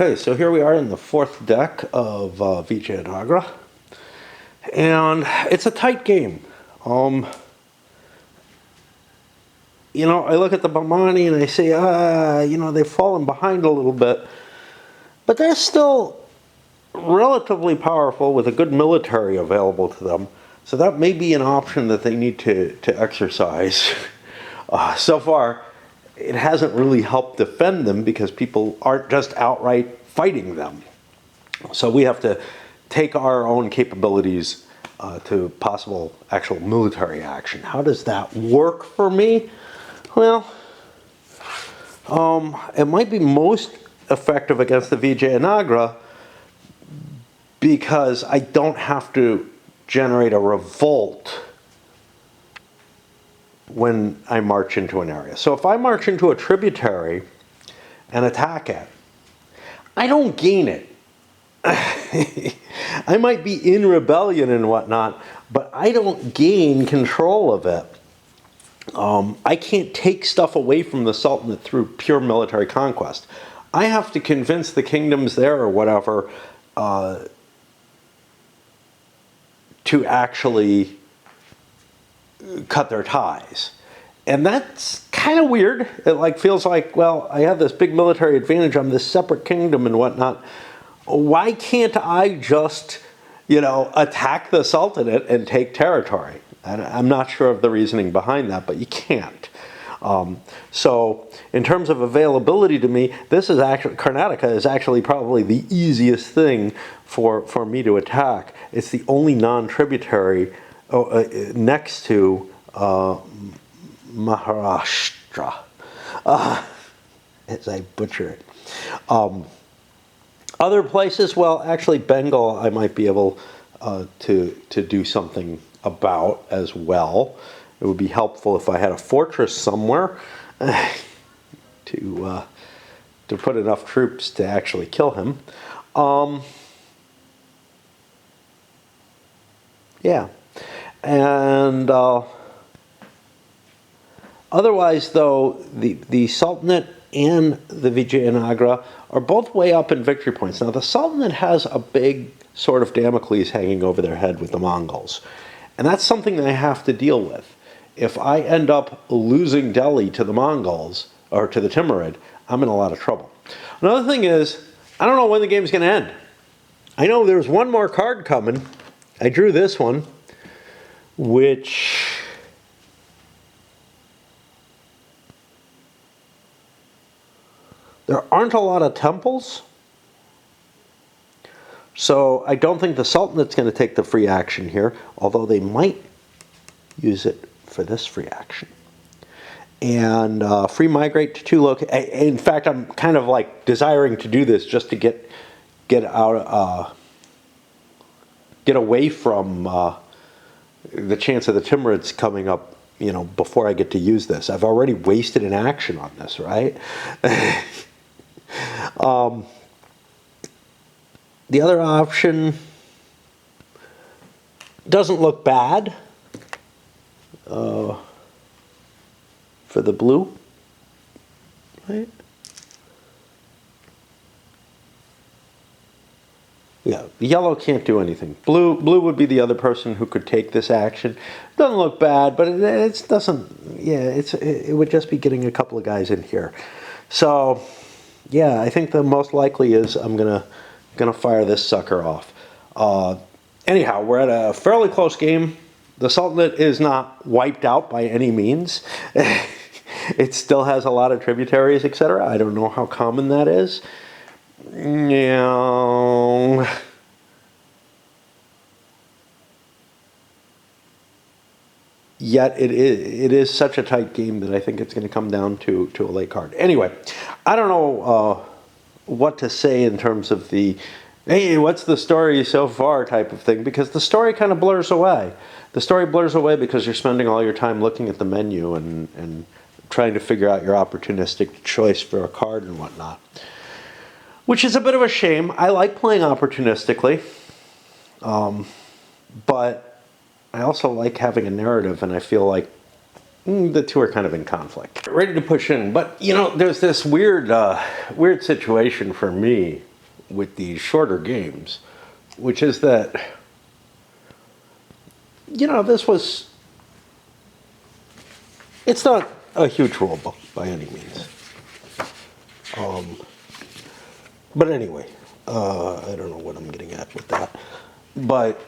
Okay, so here we are in the fourth deck of Vijayanagara, and it's a tight game. I look at the Bahmani and I say, they've fallen behind a little bit, but they're still relatively powerful with a good military available to them. So that may be an option that they need to exercise. So far, it hasn't really helped defend them because people aren't just outright fighting them. So we have to take our own capabilities to possible actual military action. How does that work for me? Well, it might be most effective against the Vijayanagara because I don't have to generate a revolt when I march into an area. So if I march into a tributary and attack it, I don't gain it. I might be in rebellion and whatnot, but I don't gain control of it. I can't take stuff away from the Sultanate through pure military conquest. I have to convince the kingdoms there or whatever to actually cut their ties. And that's kind of weird. It feels like, well, I have this big military advantage. I'm this separate kingdom and whatnot. Why can't I just, attack the Sultanate and take territory? And I'm not sure of the reasoning behind that, but you can't. So in terms of availability to me, Karnataka is actually probably the easiest thing for me to attack. It's the only non-tributary next to Maharashtra, as I butcher it. Other places, well, actually Bengal I might be able to do something about as well. It would be helpful if I had a fortress somewhere to put enough troops to actually kill him. Yeah. And otherwise, though, the Sultanate and the Vijayanagara are both way up in victory points. Now, the Sultanate has a big sort of Damocles hanging over their head with the Mongols. And that's something that I have to deal with. If I end up losing Delhi to the Mongols, or to the Timurid, I'm in a lot of trouble. Another thing is, I don't know when the game's going to end. I know there's one more card coming. I drew this one, which there aren't a lot of temples. So I don't think the Sultanate's going to take the free action here, although they might use it for this free action. And free migrate to 2 locations. In fact, I'm kind of desiring to do this just to get away from the chance of the Timurids coming up, before I get to use this. I've already wasted an action on this, right? The other option doesn't look bad for the blue, right? Yeah, the yellow can't do anything. Blue would be the other person who could take this action. Doesn't look bad, but it doesn't. Yeah, it would just be getting a couple of guys in here. So, yeah, I think the most likely is I'm gonna fire this sucker off. Anyhow, we're at a fairly close game. The Sultanate is not wiped out by any means. It still has a lot of tributaries, etc. I don't know how common that is. Yeah. Yet it is such a tight game that I think it's going to come down to a late card. Anyway, I don't know what to say in terms of the, hey, what's the story so far type of thing, because the story kind of blurs away. The story blurs away because you're spending all your time looking at the menu and trying to figure out your opportunistic choice for a card and whatnot. Which is a bit of a shame. I like playing opportunistically, but I also like having a narrative, and I feel like the two are kind of in conflict. Ready to push in, but there's this weird situation for me with these shorter games, which is that, it's not a huge rule book by any means. But anyway, I don't know what I'm getting at with that. But,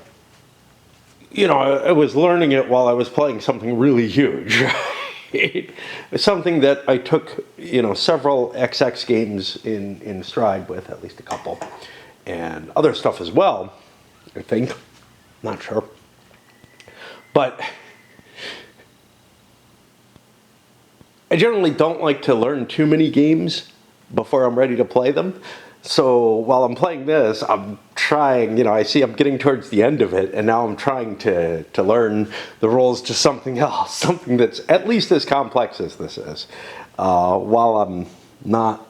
I was learning it while I was playing something really huge. Something that I took, several XX games in stride with, at least a couple. And other stuff as well, I think. Not sure. But I generally don't like to learn too many games before I'm ready to play them. So while I'm playing this, I'm trying, I see I'm getting towards the end of it, and now I'm trying to learn the rules to something else, something that's at least as complex as this is, while I'm not,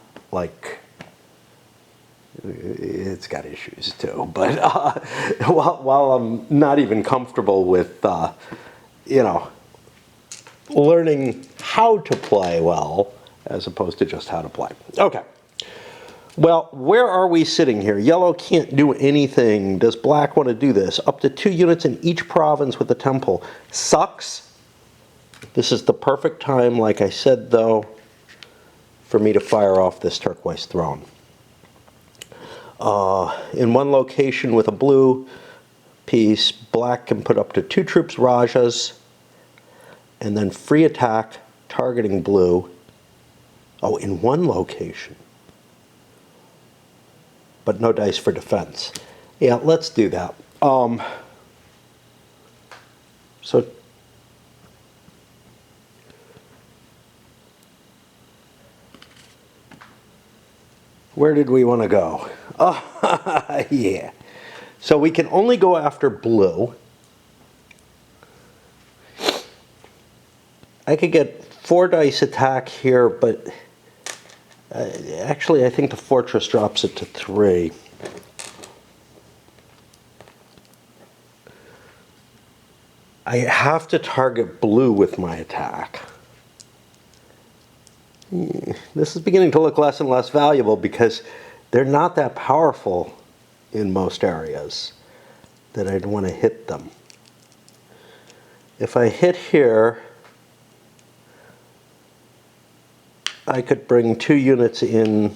it's got issues too, but while I'm not even comfortable with, learning how to play well, as opposed to just how to play. Okay. Well, where are we sitting here? Yellow can't do anything. Does black want to do this? Up to 2 units in each province with a temple. Sucks. This is the perfect time, like I said, though, for me to fire off this turquoise throne. In one location with a blue piece, black can put up to 2 troops Rajas, and then free attack targeting blue. Oh, in one location. But no dice for defense. Yeah, let's do that. So where did we want to go? Oh, yeah. So we can only go after blue. I could get 4 dice attack here, but actually I think the fortress drops it to 3. I have to target blue with my attack. This is beginning to look less and less valuable because they're not that powerful in most areas that I'd want to hit them. If I hit here, I could bring 2 units in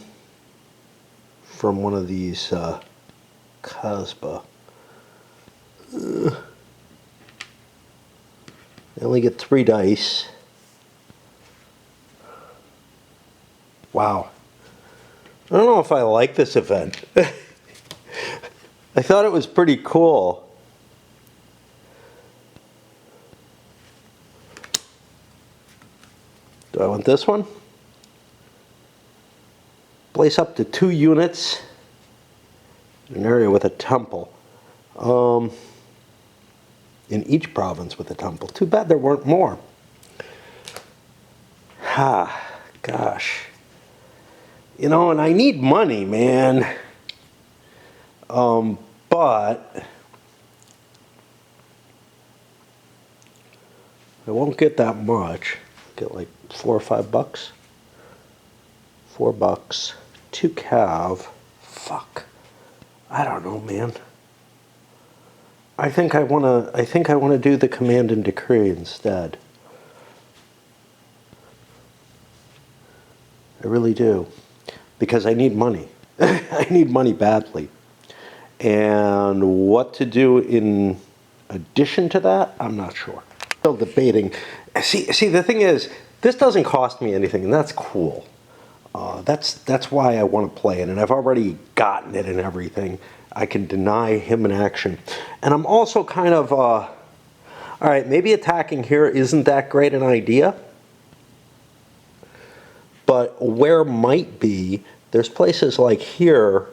from one of these Kasbah. I only get 3 dice. Wow. I don't know if I like this event. I thought it was pretty cool. Do I want this one? Place up to 2 units in an area with a temple. In each province with a temple. Too bad there weren't more. Gosh. And I need money, man. But I won't get that much. Get like $4 or $5. $4. 2 cav. Fuck. I don't know, man. I think I wanna do the command and decree instead. I really do. Because I need money. I need money badly. And what to do in addition to that, I'm not sure. Still debating. See, the thing is, this doesn't cost me anything, and that's cool. That's why I want to play it, and I've already gotten it and everything. I can deny him an action. And I'm also kind of, all right, maybe attacking here isn't that great an idea. But where might be, there's places like here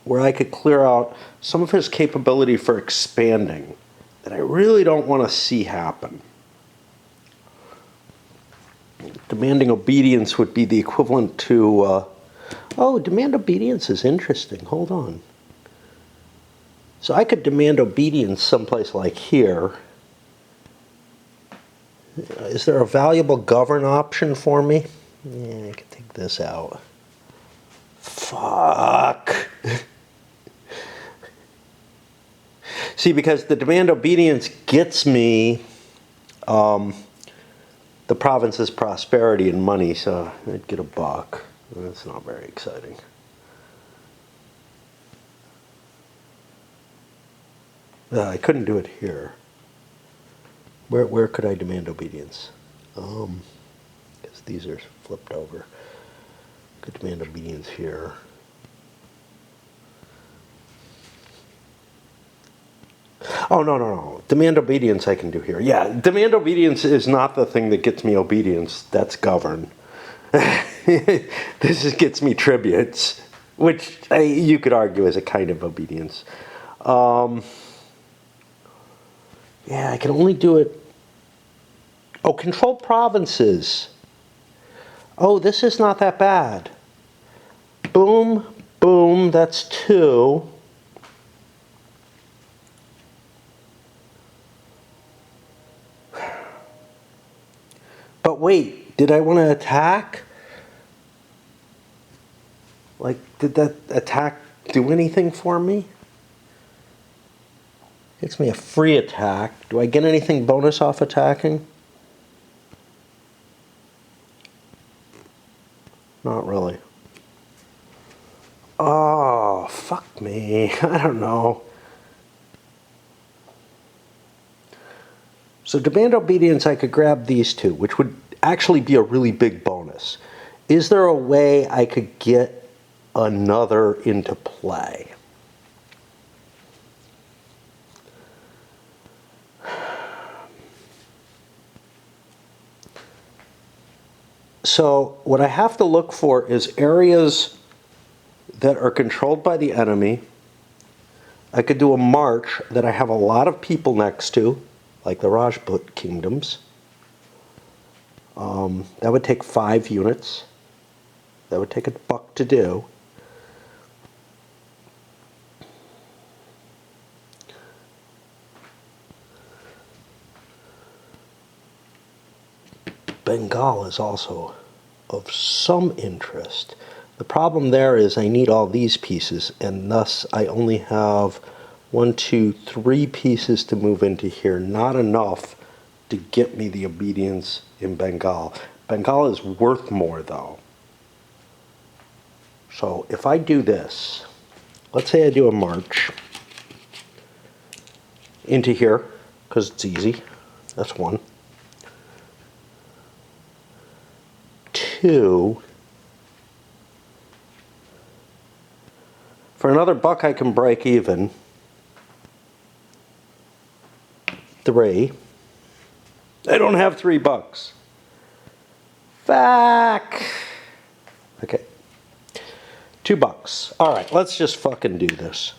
where I could clear out some of his capability for expanding that I really don't want to see happen. Demanding obedience would be the equivalent to, demand obedience is interesting. Hold on. So I could demand obedience someplace like here. Is there a valuable govern option for me? Yeah, I could take this out. Fuck. See, because the demand obedience gets me the province's prosperity and money, so I'd get $1. That's not very exciting. I couldn't do it here. Where could I demand obedience? Because these are flipped over. Could demand obedience here. Oh, no. Demand obedience I can do here. Yeah, demand obedience is not the thing that gets me obedience. That's govern. This gets me tributes, which you could argue is a kind of obedience. Yeah, I can only do it. Oh, control provinces. Oh, this is not that bad. Boom, boom, that's 2. But wait, did I want to attack? Like, did that attack do anything for me? Gets me a free attack. Do I get anything bonus off attacking? Not really. Oh, fuck me. I don't know. So demand obedience, I could grab these 2, which would actually be a really big bonus. Is there a way I could get another into play? So what I have to look for is areas that are controlled by the enemy. I could do a march that I have a lot of people next to, like the Rajput kingdoms. That would take 5 units. That would take $1 to do. Bengal is also of some interest. The problem there is I need all these pieces, and thus I only have 1, 2, 3 pieces to move into here. Not enough to get me the obedience in Bengal. Bengal is worth more, though. So if I do this, let's say I do a march into here, because it's easy. That's 1. 2. For another $1 I can break even. 3. I don't have $3. Fuck. Okay. $2. All right, let's just fucking do this.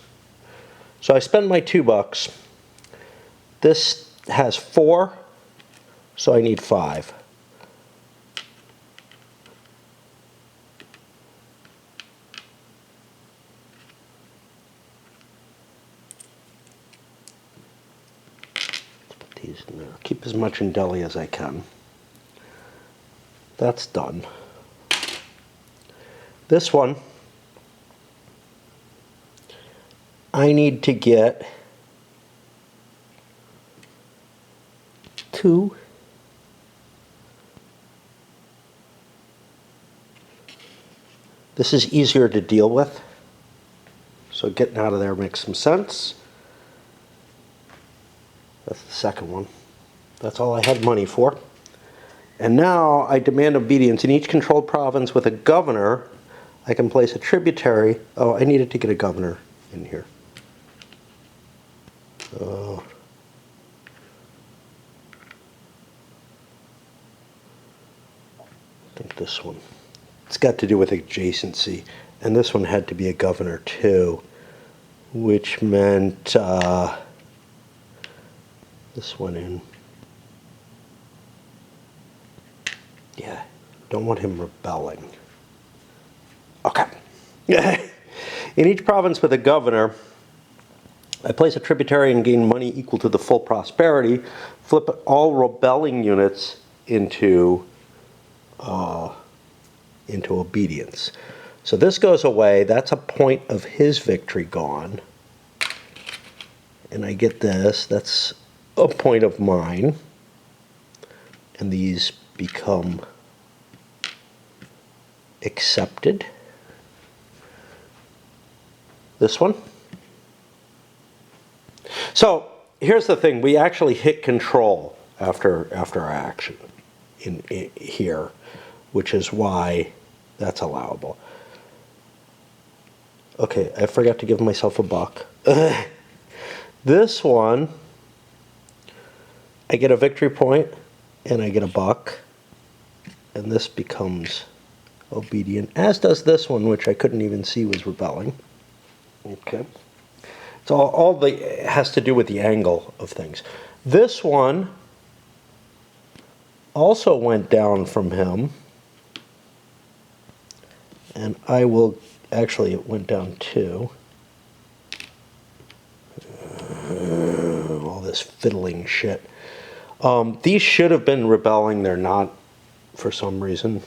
So I spend my $2. This has 4, so I need 5. These in there. Keep as much in Delhi as I can. That's done. This one, I need to get 2. This is easier to deal with, so getting out of there makes some sense. That's the second one. That's all I had money for. And now I demand obedience. In each controlled province with a governor, I can place a tributary. Oh, I needed to get a governor in here. Oh. I think this one. It's got to do with adjacency. And this one had to be a governor too, which meant this went in. Yeah, don't want him rebelling. Okay. In each province with a governor, I place a tributary and gain money equal to the full prosperity. Flip all rebelling units into obedience. So this goes away. That's a point of his victory gone. and I get this, that's a point of mine. And these become accepted. This one. So here's the thing, we actually hit control after our action in here, which is why that's allowable. Okay, I forgot to give myself a buck. This one, I get a victory point and I get a buck, and this becomes obedient, as does this one, which I couldn't even see was rebelling. Okay. So all has to do with the angle of things. This one also went down from him, and I will, actually it went down too. All this fiddling shit. These should have been rebelling, they're not for some reason,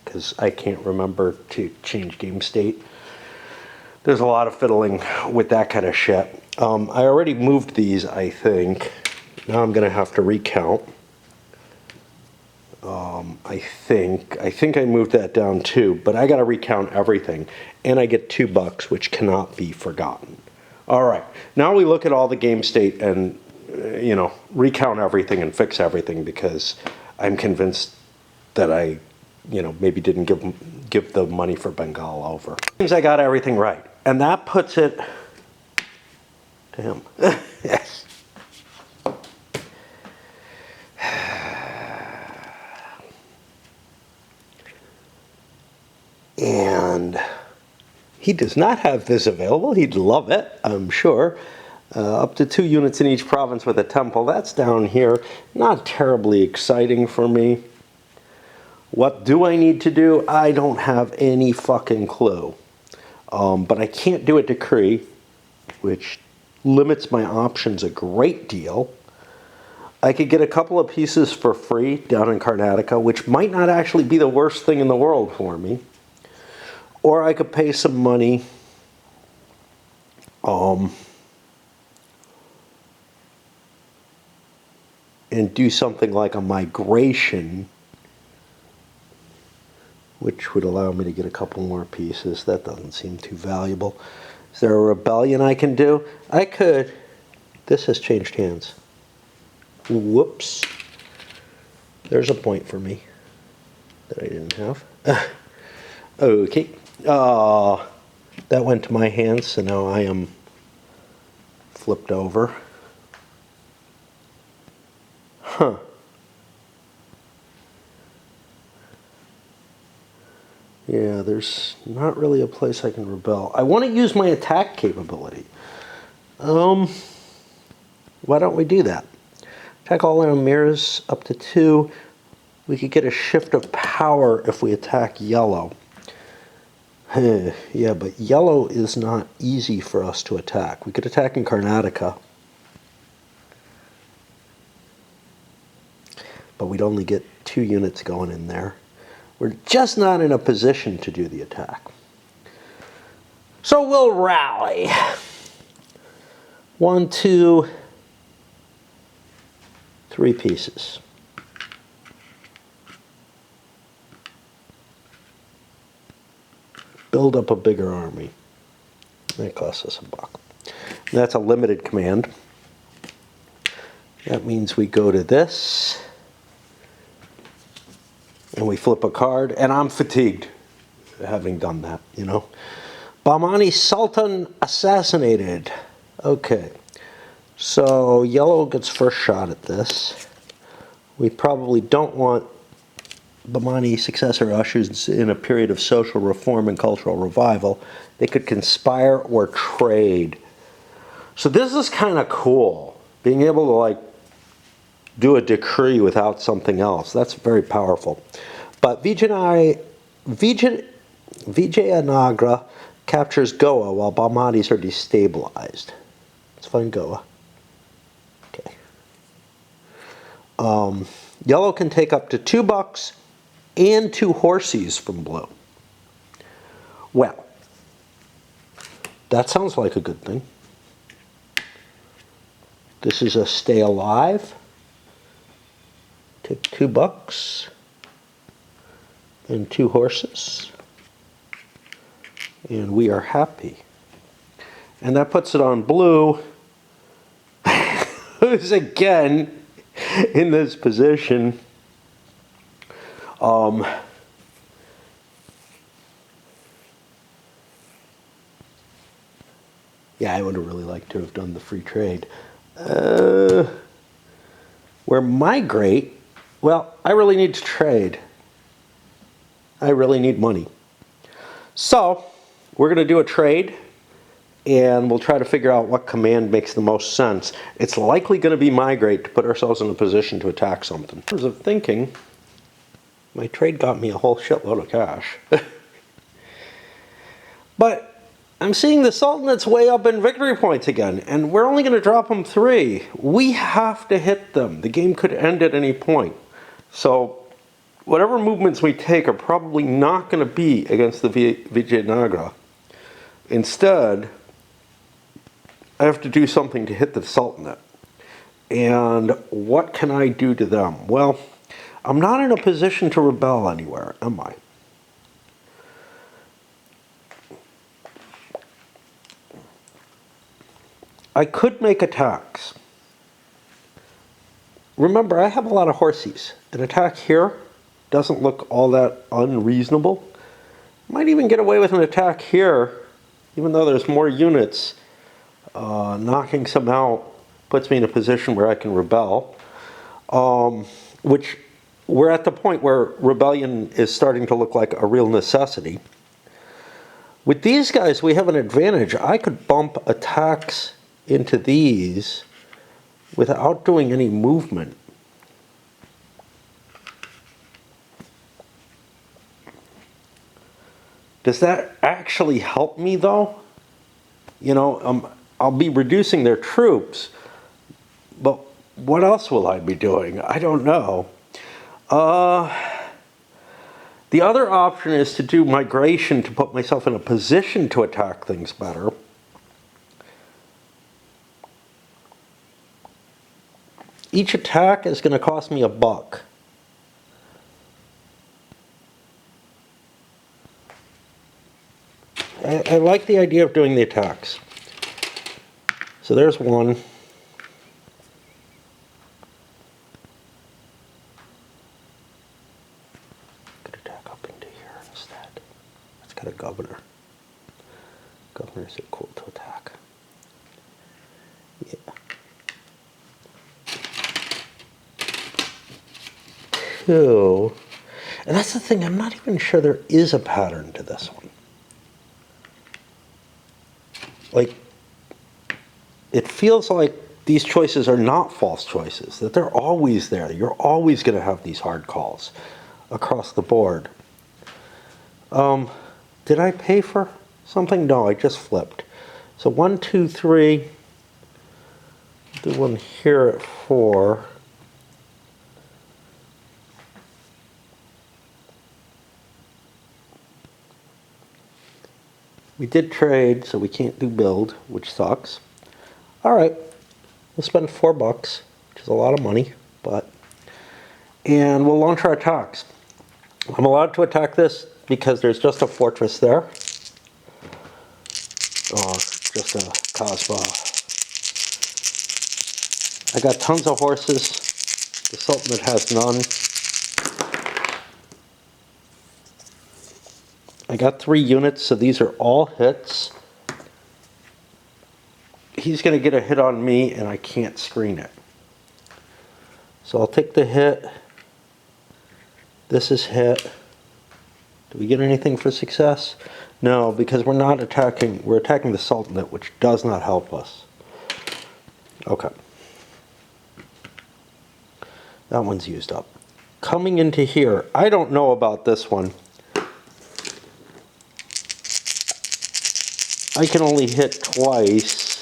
because I can't remember to change game state. There's a lot of fiddling with that kind of shit. I already moved these, I think. Now I'm going to have to recount. I think I moved that down too, but I got to recount everything. And I get $2, which cannot be forgotten. All right, now we look at all the game state and, you know, recount everything and fix everything, because I'm convinced that I, you know, maybe didn't give the money for Bengal over. Seems I got everything right. And that puts it to him. Yes. And he does not have this available. He'd love it, I'm sure. Up to 2 units in each province with a temple. That's down here. Not terribly exciting for me. What do I need to do? I don't have any fucking clue. But I can't do a decree, which limits my options a great deal. I could get a couple of pieces for free down in Karnataka, which might not actually be the worst thing in the world for me. Or I could pay some money and do something like a migration, which would allow me to get a couple more pieces. That doesn't seem too valuable. Is there a rebellion I can do? I could. This has changed hands. Whoops. There's a point for me that I didn't have. Okay. That went to my hands, so now I am flipped over. Huh. Yeah, there's not really a place I can rebel. I want to use my attack capability. Why don't we do that? Attack all our mirrors up to 2. We could get a shift of power if we attack yellow. Yeah, but yellow is not easy for us to attack. We could attack in Karnataka, but we'd only get 2 units going in there. We're just not in a position to do the attack. So we'll rally. 1, 2, 3 pieces. Build up a bigger army. That costs us $1. And that's a limited command. That means we go to this, and we flip a card, and I'm fatigued having done that, you know. Bahmani Sultan assassinated. Okay, so yellow gets first shot at this. We probably don't want Bahmani successor ushers in a period of social reform and cultural revival. They could conspire or trade. So this is kind of cool, being able to like do a decree without something else. That's very powerful. But Vijayanagara captures Goa while Bahmanis are destabilized. Let's find Goa. Okay. Yellow can take up to $2 and 2 horses from blue. Well, that sounds like a good thing. This is a stay alive. Take $2 and 2 horses. And we are happy. And that puts it on blue, who's again in this position. Yeah, I would have really liked to have done the free trade. Where migrate, well, I really need to trade. I really need money. So, we're going to do a trade, and we'll try to figure out what command makes the most sense. It's likely going to be migrate to put ourselves in a position to attack something. In terms of thinking, my trade got me a whole shitload of cash. But I'm seeing the sultanates way up in victory points again, and we're only going to drop them 3. We have to hit them. The game could end at any point. So whatever movements we take are probably not going to be against the Vijayanagara. Instead, I have to do something to hit the sultanate. And what can I do to them? Well, I'm not in a position to rebel anywhere, am I? I could make attacks. Remember, I have a lot of horses. An attack here doesn't look all that unreasonable. Might even get away with an attack here, even though there's more units. Knocking some out puts me in a position where I can rebel. Which we're at the point where rebellion is starting to look like a real necessity. With these guys, we have an advantage. I could bump attacks into these without doing any movement. Does that actually help me though? You know, I'll be reducing their troops, but what else will I be doing? I don't know. The other option is to do migration to put myself in a position to attack things better. Each attack is going to cost me $1. I like the idea of doing the attacks. So there's one. Could attack up into here instead. It's got a governor. Governors are cool to attack. Yeah. 2. And that's the thing, I'm not even sure there is a pattern to this one. Like, it feels like these choices are not false choices, that they're always there. You're always going to have these hard calls across the board. Did I pay for something? No, I just flipped. So 1, 2, 3. Do one here at 4. We did trade, so we can't do build, which sucks. All right, we'll spend $4, which is a lot of money, and we'll launch our attacks. I'm allowed to attack this because there's just a fortress there. Or just a Kasbah. I got tons of horses. The Sultanate has none. I got 3 units, so these are all hits. He's going to get a hit on me, and I can't screen it. So I'll take the hit. This is hit. Do we get anything for success? No, because we're not attacking. We're attacking the Sultanate, which does not help us. Okay. That one's used up. Coming into here, I don't know about this one. I can only hit twice,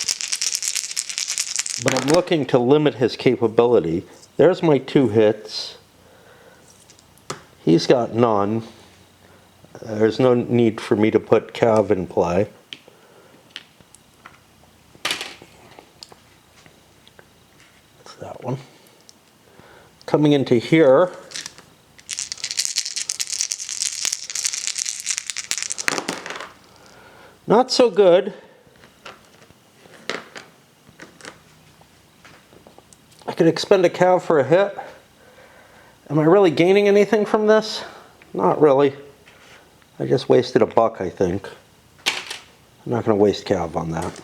but I'm looking to limit his capability. There's my 2 hits. He's got none. There's no need for me to put Cav in play. that one. Coming into here, not so good. I could expend a cav for a hit. Am I really gaining anything from this? Not really. I just wasted a buck, I think. I'm not going to waste cav on that.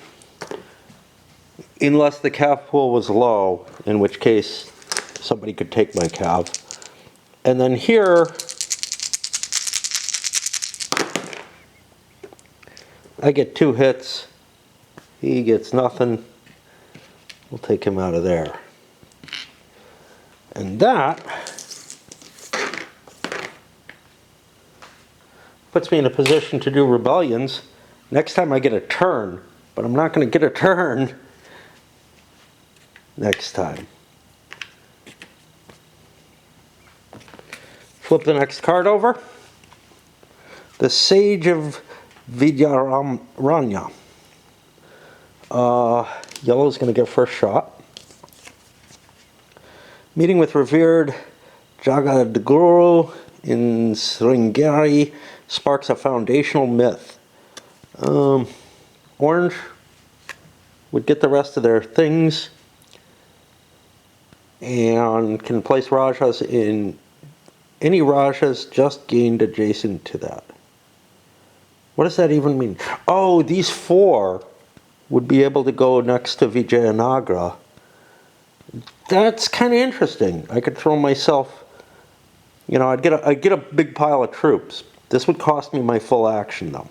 Unless the cav pool was low, in which case somebody could take my cav. And then here, I get 2 hits. He gets nothing. We'll take him out of there. And that puts me in a position to do rebellions. Next time I get a turn, but I'm not going to get a turn next time. Flip the next card over. The Sage of Vijayanagara. Yellow's going to get first shot. Meeting with revered Jagadguru in Sringeri sparks a foundational myth. Orange would get the rest of their things and can place Rajas in any Rajas just gained adjacent to that. What does that even mean? Oh, these 4 would be able to go next to Vijayanagara. That's kind of interesting. I could throw myself, you know, I'd get a big pile of troops. This would cost me my full action though.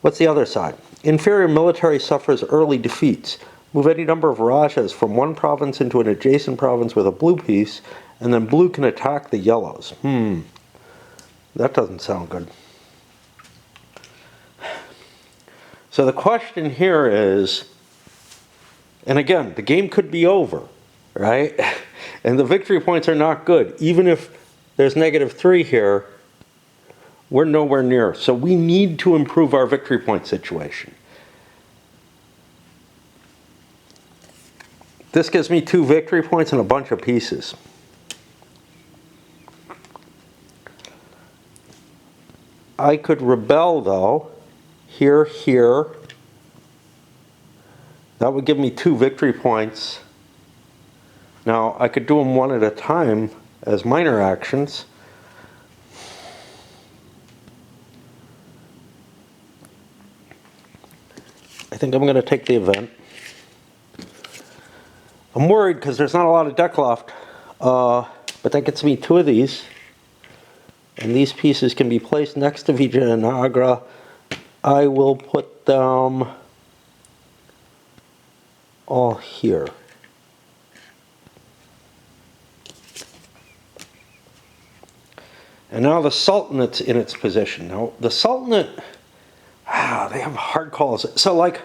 What's the other side? Inferior military suffers early defeats. Move any number of Rajas from one province into an adjacent province with a blue piece, and then blue can attack the yellows. That doesn't sound good. So the question here is, and again, the game could be over, right? And the victory points are not good. Even if there's -3 here, we're nowhere near. So we need to improve our victory point situation. This gives me 2 victory points and a bunch of pieces. I could rebel though, here. That would give me 2 victory points. Now I could do them one at a time as minor actions. I think I'm going to take the event. I'm worried because there's not a lot of deck left, but that gets me 2 of these. And these pieces can be placed next to Vijayanagara. I will put them all here. And now the Sultanate's in its position. Now the Sultanate, they have hard calls. So like,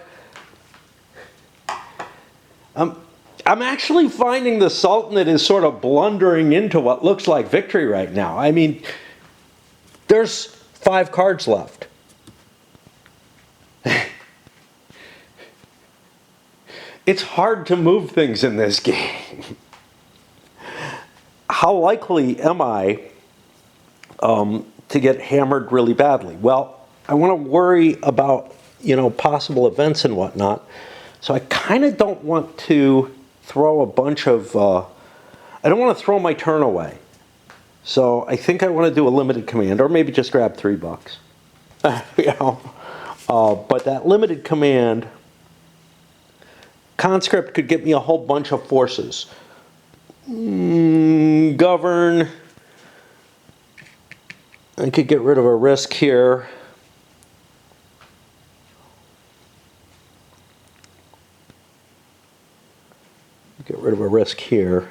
I'm actually finding the Sultanate is sort of blundering into what looks like victory right now. I mean, there's 5 cards left. It's hard to move things in this game. How likely am I to get hammered really badly? Well, I want to worry about, possible events and whatnot. So I kind of don't want to throw a bunch of, I don't want to throw my turn away. So I think I want to do a limited command, or maybe just grab $3. But that limited command, conscript could get me a whole bunch of forces. Govern. I could get rid of a risk here. Get rid of a risk here.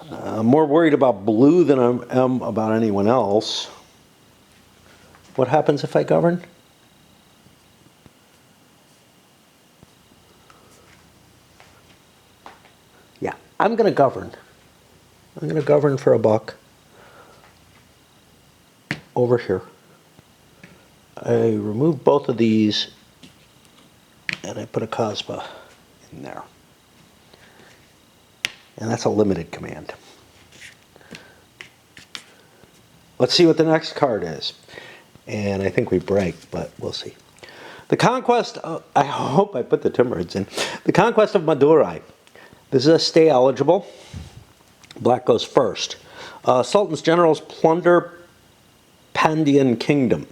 I'm more worried about blue than I am about anyone else. What happens if I govern? Yeah, I'm going to govern. I'm going to govern for $1 over here. I remove both of these and I put a Kasbah in there. And that's a limited command. Let's see what the next card is. And I think we break, but we'll see. The Conquest of, I hope I put the Timurids in. The Conquest of Madurai. This is a stay eligible. Black goes first. Sultan's generals plunder Pandyan kingdom.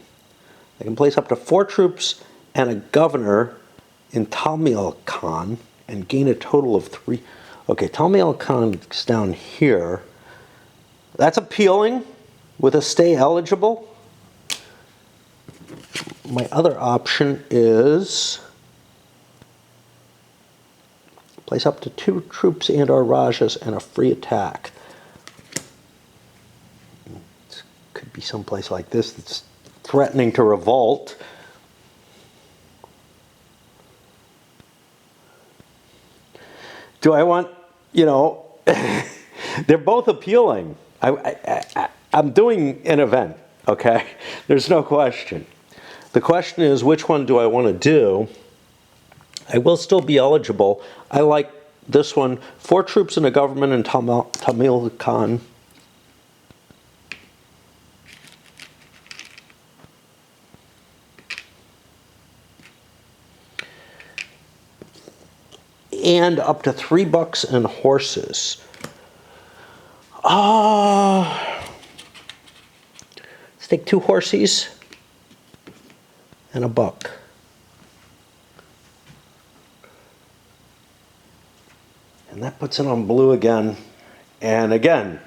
They can place up to 4 troops and a governor in Tamil Khan and gain a total of 3. Okay, Tamil Khan is down here. That's appealing with a stay eligible. My other option is place up to 2 troops and or Rajas and a free attack. It could be someplace like this that's threatening to revolt. Do I want, you know, they're both appealing. I'm doing an event, okay? There's no question. The question is, which one do I want to do? I will still be eligible. I like this one. 4 troops in a government in Tamil Khan. And up to $3 and horses. Let's take 2 horses and $1. And that puts it on blue again. And again,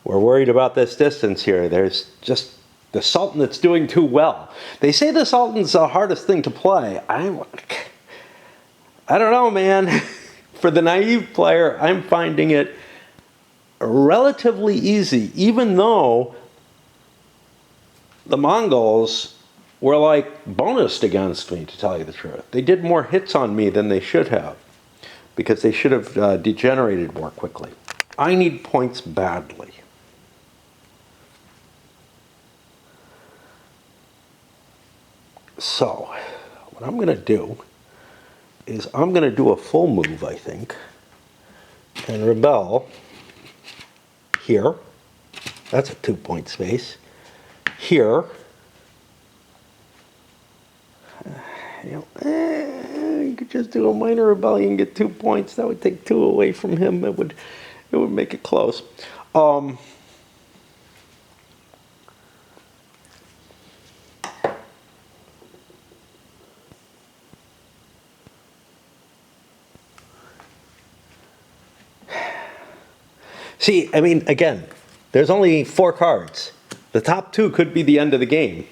we're worried about this distance here. There's just the Sultanate's doing too well. They say the Sultan's the hardest thing to play. I don't know, man. For the naive player, I'm finding it relatively easy, even though the Mongols were like bonused against me, to tell you the truth. They did more hits on me than they should have, because they should have degenerated more quickly. I need points badly. So, what I'm going to do is I'm going to do a full move, I think, and rebel here. That's a 2-point space. Here. You could just do a minor rebellion and get 2 points. That would take 2 away from him. It would make it close. See, I mean, again, there's only 4 cards. The top 2 could be the end of the game.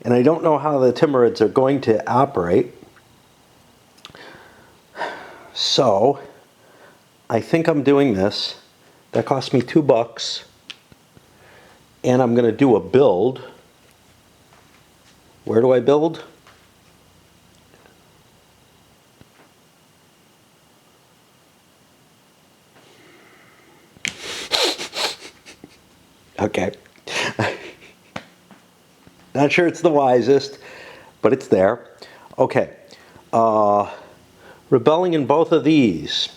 And I don't know how the Timurids are going to operate. So, I think I'm doing this. That cost me $2. And I'm going to do a build. Where do I build? Okay. Not sure it's the wisest, but it's there. Okay. Rebelling in both of these.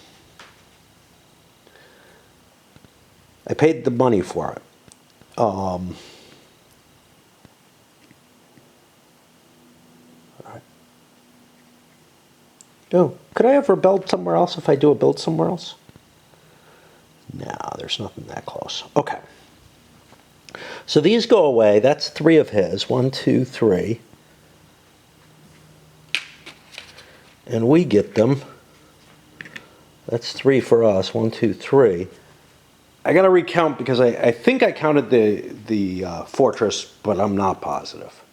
I paid the money for it. All right. Oh, could I have rebelled somewhere else if I do a build somewhere else? No, there's nothing that close. Okay. So these go away. That's 3 of his. 1, 2, 3. And we get them. That's 3 for us. 1, 2, 3. I got to recount because I think I counted the fortress, but I'm not positive.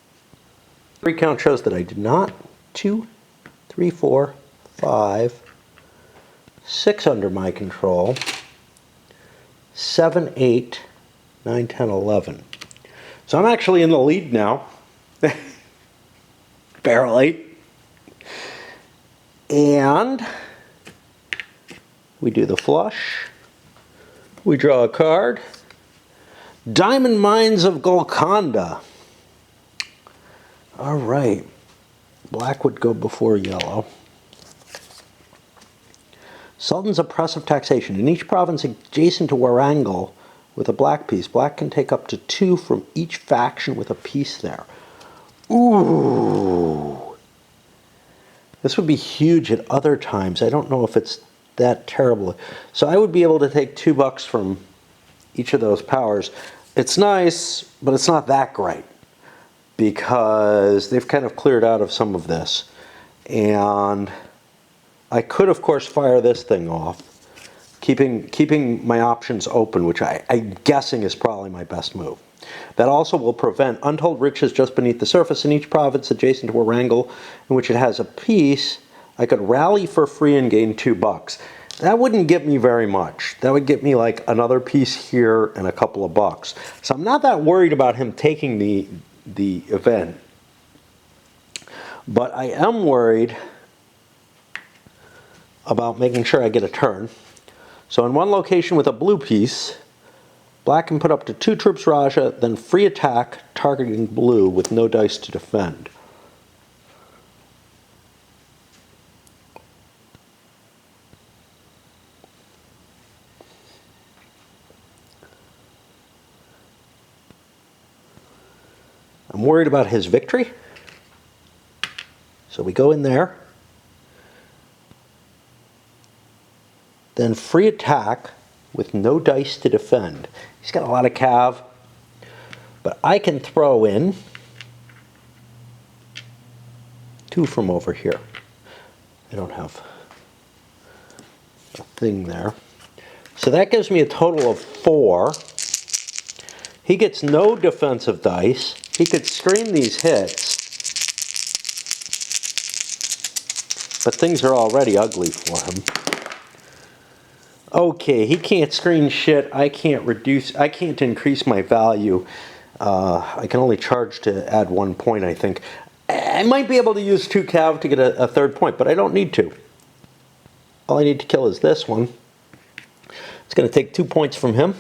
Recount shows that I did not. 2, 3, 4, 5, 6 under my control. 7, 8, 9, 10, 11. So I'm actually in the lead now. Barely. And we do the flush. We draw a card. Diamond Mines of Golconda. All right. Black would go before yellow. Sultan's oppressive taxation. In each province adjacent to Warangal with a black piece, black can take up to 2 from each faction with a piece there. Ooh. This would be huge at other times. I don't know if it's that terrible. So I would be able to take $2 from each of those powers. It's nice, but it's not that great because they've kind of cleared out of some of this. And I could, of course, fire this thing off, keeping my options open, which I'm guessing is probably my best move. That also will prevent untold riches just beneath the surface in each province adjacent to Warangal in which it has a piece. I could rally for free and gain $2. That wouldn't get me very much. That would get me like another piece here and a couple of bucks. So I'm not that worried about him taking the event. But I am worried about making sure I get a turn. So in one location with a blue piece, black can put up to 2 troops Raja, then free attack targeting blue with no dice to defend. I'm worried about his victory. So we go in there. Then free attack with no dice to defend. He's got a lot of cav, but I can throw in 2 from over here. I don't have a thing there. So that gives me a total of 4. He gets no defensive dice. He could screen these hits, but things are already ugly for him. Okay, he can't screen shit. I can't increase my value. I can only charge to add 1 point, I think. I might be able to use 2 cav to get a 3rd point, but I don't need to. All I need to kill is this one. It's going to take 2 points from him.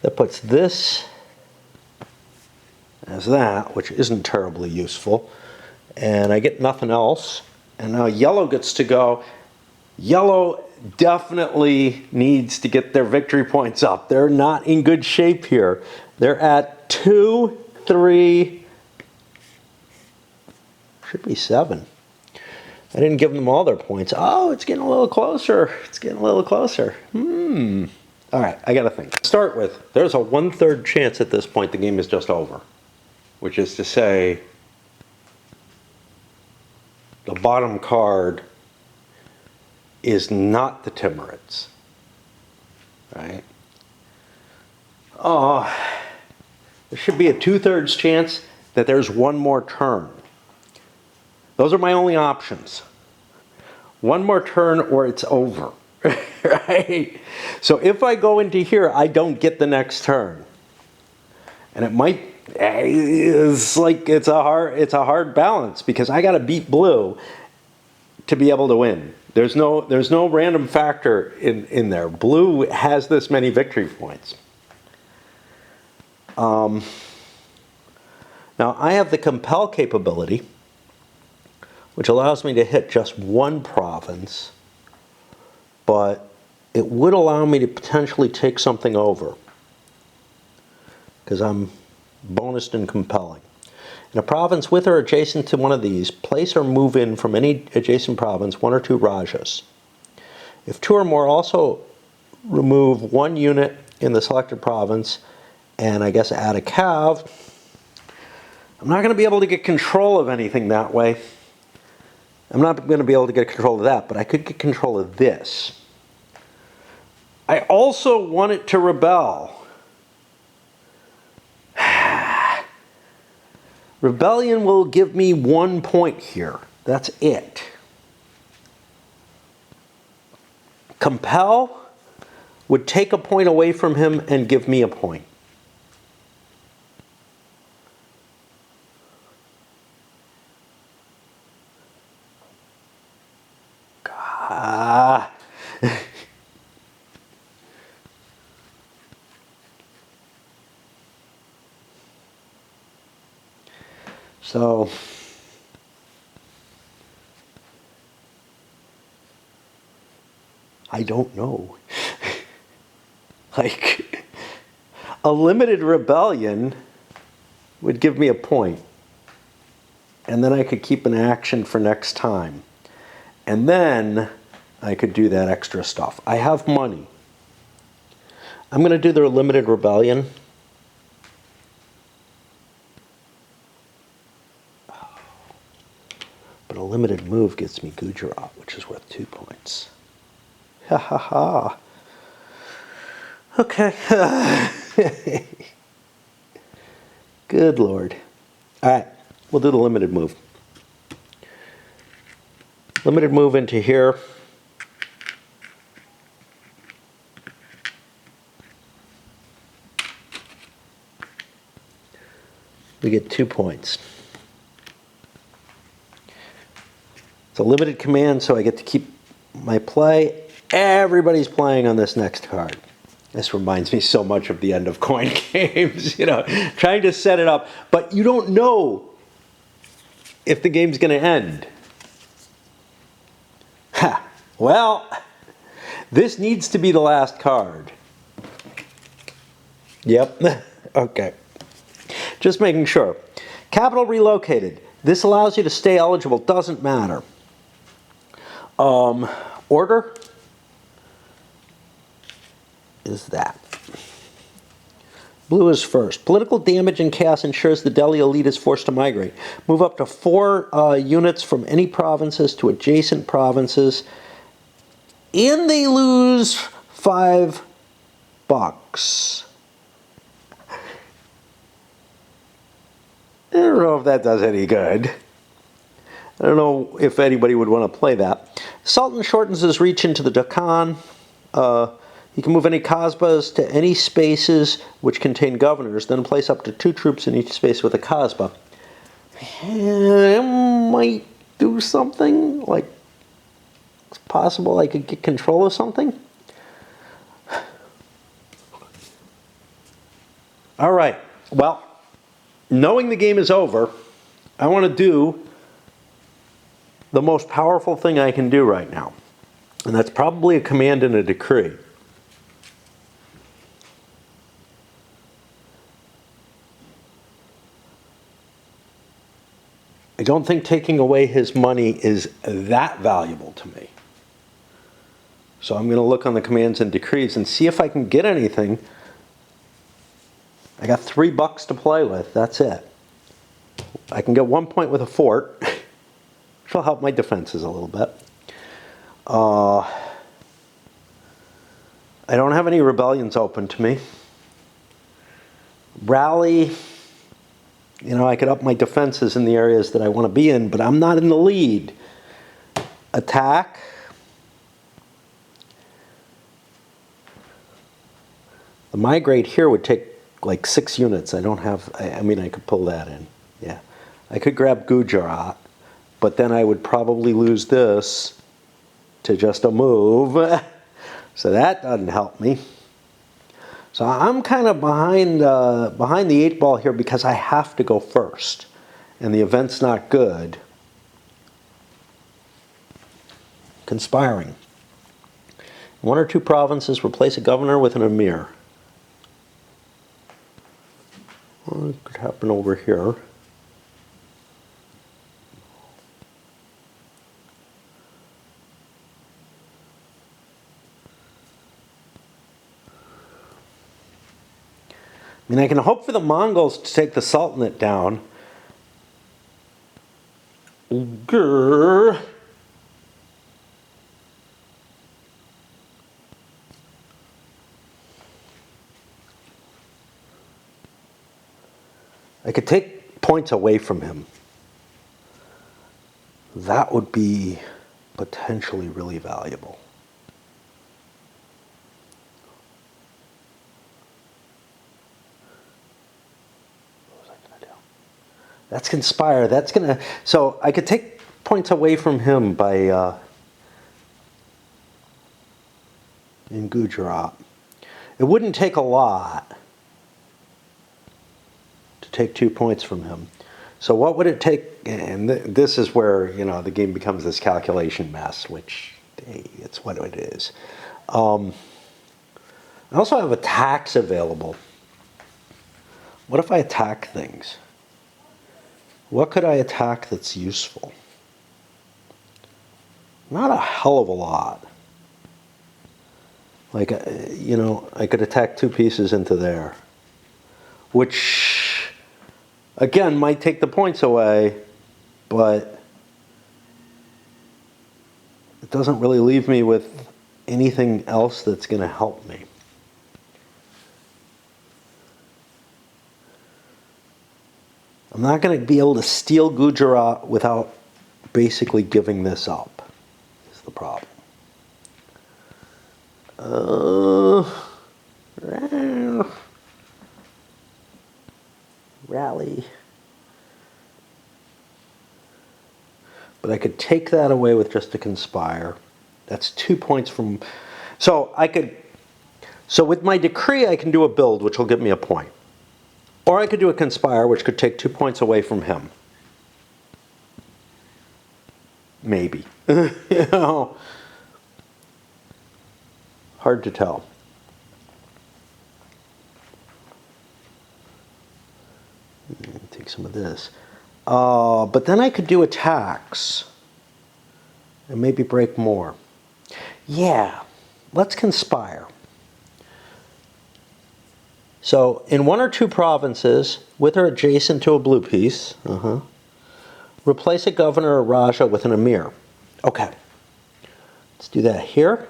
That puts this as that, which isn't terribly useful. And I get nothing else. And now yellow gets to go. Yellow definitely needs to get their victory points up. They're not in good shape here. They're at 2, 3, should be 7. I didn't give them all their points. Oh, it's getting a little closer. It's getting a little closer. All right, I got to think. To start with, there's a 1/3 chance at this point the game is just over, which is to say the bottom card is not the Timurids, right? Oh, there should be a 2/3 chance that there's one more turn. Those are my only options. One more turn or it's over, right? So if I go into here, I don't get the next turn. And it might, it's like, it's a hard balance because I got to beat blue to be able to win. There's no random factor in there. Blue has this many victory points. Now I have the compel capability, which allows me to hit just 1 province, but it would allow me to potentially take something over because I'm bonused and compelling. In a province with or adjacent to one of these, place or move in from any adjacent province 1 or 2 Rajas. If 2 or more, also remove 1 unit in the selected province and I guess add a cav. I'm not going to be able to get control of anything that way. I'm not going to be able to get control of that, but I could get control of this. I also want it to rebel. Rebellion will give me 1 point here. That's it. Compel would take a point away from him and give me a point. Ah. So I don't know. Like, a limited rebellion would give me a point. And then I could keep an action for next time. And then I could do that extra stuff. I have money. I'm going to do the limited rebellion. But a limited move gets me Gujarat, which is worth 2 points. Ha ha ha. Okay. Good Lord. All right, we'll do the limited move. Limited move into here. We get 2 points. It's a limited command, so I get to keep my play. Everybody's playing on this next card. This reminds me so much of the end of coin games, you know, trying to set it up. But you don't know if the game's going to end. Ha! Well, this needs to be the last card. Yep. Okay. Just making sure. Capital relocated. This allows you to stay eligible. Doesn't matter. Order is that. Blue is first. Political damage and chaos ensures the Delhi elite is forced to migrate. Move up to 4 units from any provinces to adjacent provinces. And they lose $5. I don't know if that does any good. I don't know if anybody would want to play that. Sultan shortens his reach into the Deccan. He can move any Kasbahs to any spaces which contain governors, then place up to 2 troops in each space with a Kasbah. It might do something, like it's possible I could get control of something. All right, well, knowing the game is over, I want to do the most powerful thing I can do right now. And that's probably a command and a decree. I don't think taking away his money is that valuable to me. So I'm going to look on the commands and decrees and see if I can get anything. I got $3 to play with. That's it. I can get 1 point with a fort, which will help my defenses a little bit. I don't have any rebellions open to me. Rally. You know, I could up my defenses in the areas that I want to be in, but I'm not in the lead. Attack. The migrate here would take like 6 units. I don't have, I mean, I could pull that in. Yeah. I could grab Gujarat, but then I would probably lose this to just a move. So that doesn't help me. So I'm kind of behind the 8 ball here because I have to go first. And the event's not good. Conspiring. 1 or 2 provinces replace a governor with an emir. Well, it could happen over here. I mean, I can hope for the Mongols to take the Sultanate down. Grrr. I could take points away from him. That would be potentially really valuable. That's conspire. That's gonna. So I could take points away from him by in Gujarat. It wouldn't take a lot to take 2 points from him. So what would it take? And this is where, you know, the game becomes this calculation mess, which, hey, it's what it is. I also have attacks available. What if I attack things? What could I attack that's useful? Not a hell of a lot. Like, you know, I could attack 2 pieces into there, which, again, might take the points away, but it doesn't really leave me with anything else that's going to help me. I'm not going to be able to steal Gujarat without basically giving this up, is the problem. Rally. But I could take that away with just a conspire. That's 2 points from... So with my decree I can do a build, which will give me a point. Or I could do a conspire, which could take 2 points away from him. Maybe. You know, hard to tell. Take some of this. But then I could do attacks and maybe break more. Yeah, let's conspire. So in 1 or 2 provinces, with or adjacent to a blue piece, replace a governor or raja with an emir. Okay, let's do that here.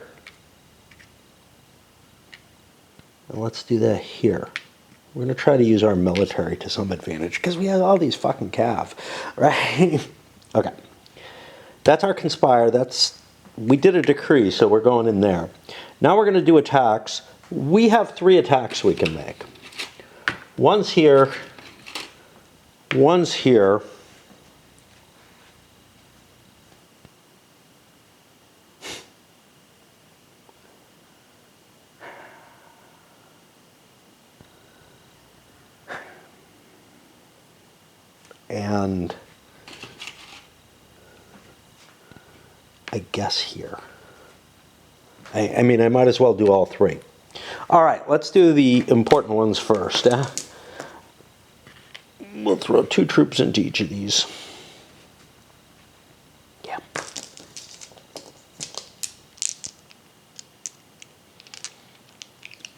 And let's do that here. We're going to try to use our military to some advantage because we have all these fucking cav, right? Okay. That's our conspire. We did a decree, so we're going in there. Now we're going to do attacks. We have 3 attacks we can make. One's here. One's here. And I guess here. I mean, I might as well do all 3. All right, let's do the important ones first. We'll throw 2 troops into each of these. Yeah.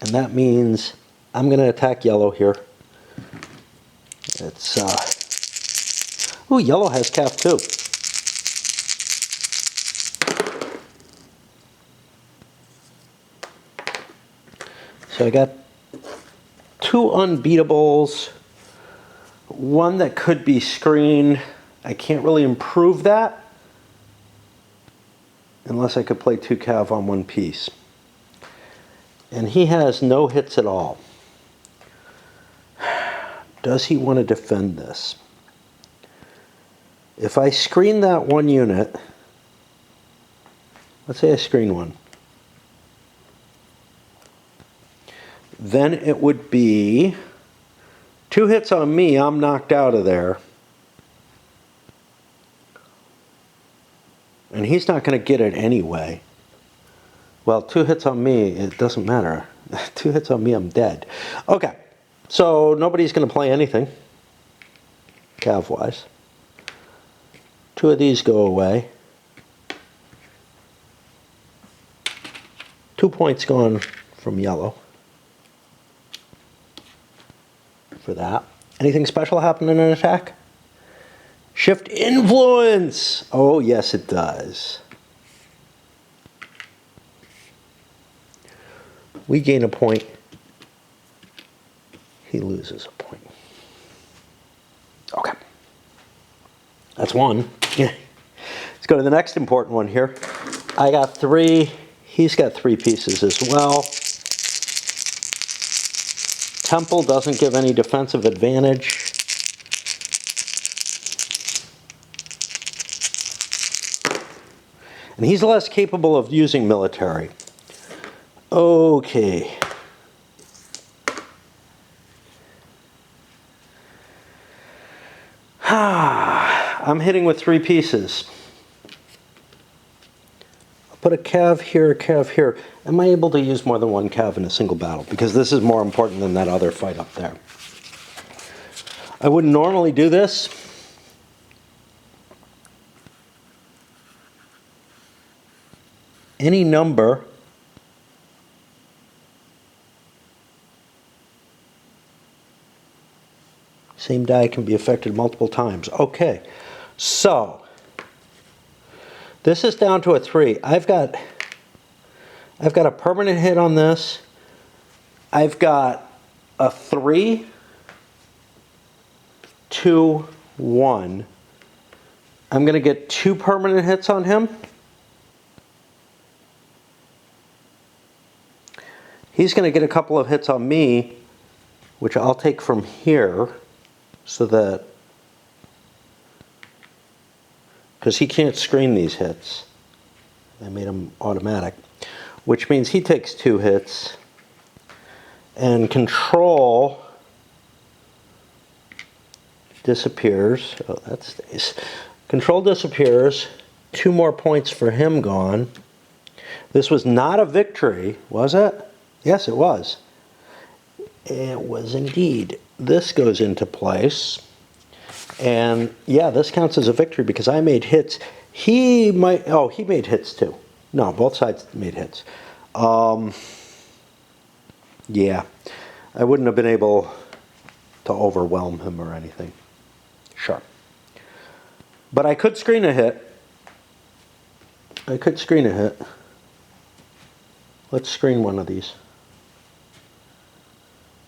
And that means I'm going to attack yellow here. It's, ooh, yellow has cap too. So I got 2 unbeatables, 1 that could be screened. I can't really improve that unless I could play 2 cav on 1 piece. And he has no hits at all. Does he want to defend this? If I screen that 1 unit, let's say I screen 1. Then it would be 2 hits on me, I'm knocked out of there. And he's not going to get it anyway. Well, 2 hits on me, it doesn't matter. 2 hits on me, I'm dead. Okay, so nobody's going to play anything, cav-wise. 2 of these go away. 2 points gone from yellow. For that. Anything special happen in an attack? Shift influence! Oh, yes, it does. We gain a point. He loses a point. Okay. That's 1. Let's go to the next important one here. I got 3. He's got 3 pieces as well. Temple doesn't give any defensive advantage. And he's less capable of using military. Okay. I'm hitting with 3 pieces. I'll put a cav here, a cav here. Am I able to use more than one cav in a single battle? Because this is more important than that other fight up there. I wouldn't normally do this. Any number same die can be affected multiple times. Okay, so this is down to a 3. I've got a permanent hit on this. I've got a 3, 2, 1. I'm going to get 2 permanent hits on him. He's going to get a couple of hits on me, which I'll take from here, so that, because he can't screen these hits. I made them automatic, which means he takes 2 hits, and control disappears. Oh, that stays. Control disappears. 2 more points for him gone. This was not a victory, was it? Yes, it was. It was indeed. This goes into place. And yeah, this counts as a victory because I made hits. He might, oh, he made hits too. No, both sides made hits. Yeah, I wouldn't have been able to overwhelm him or anything. Sure. But I could screen a hit. I could screen a hit. Let's screen one of these.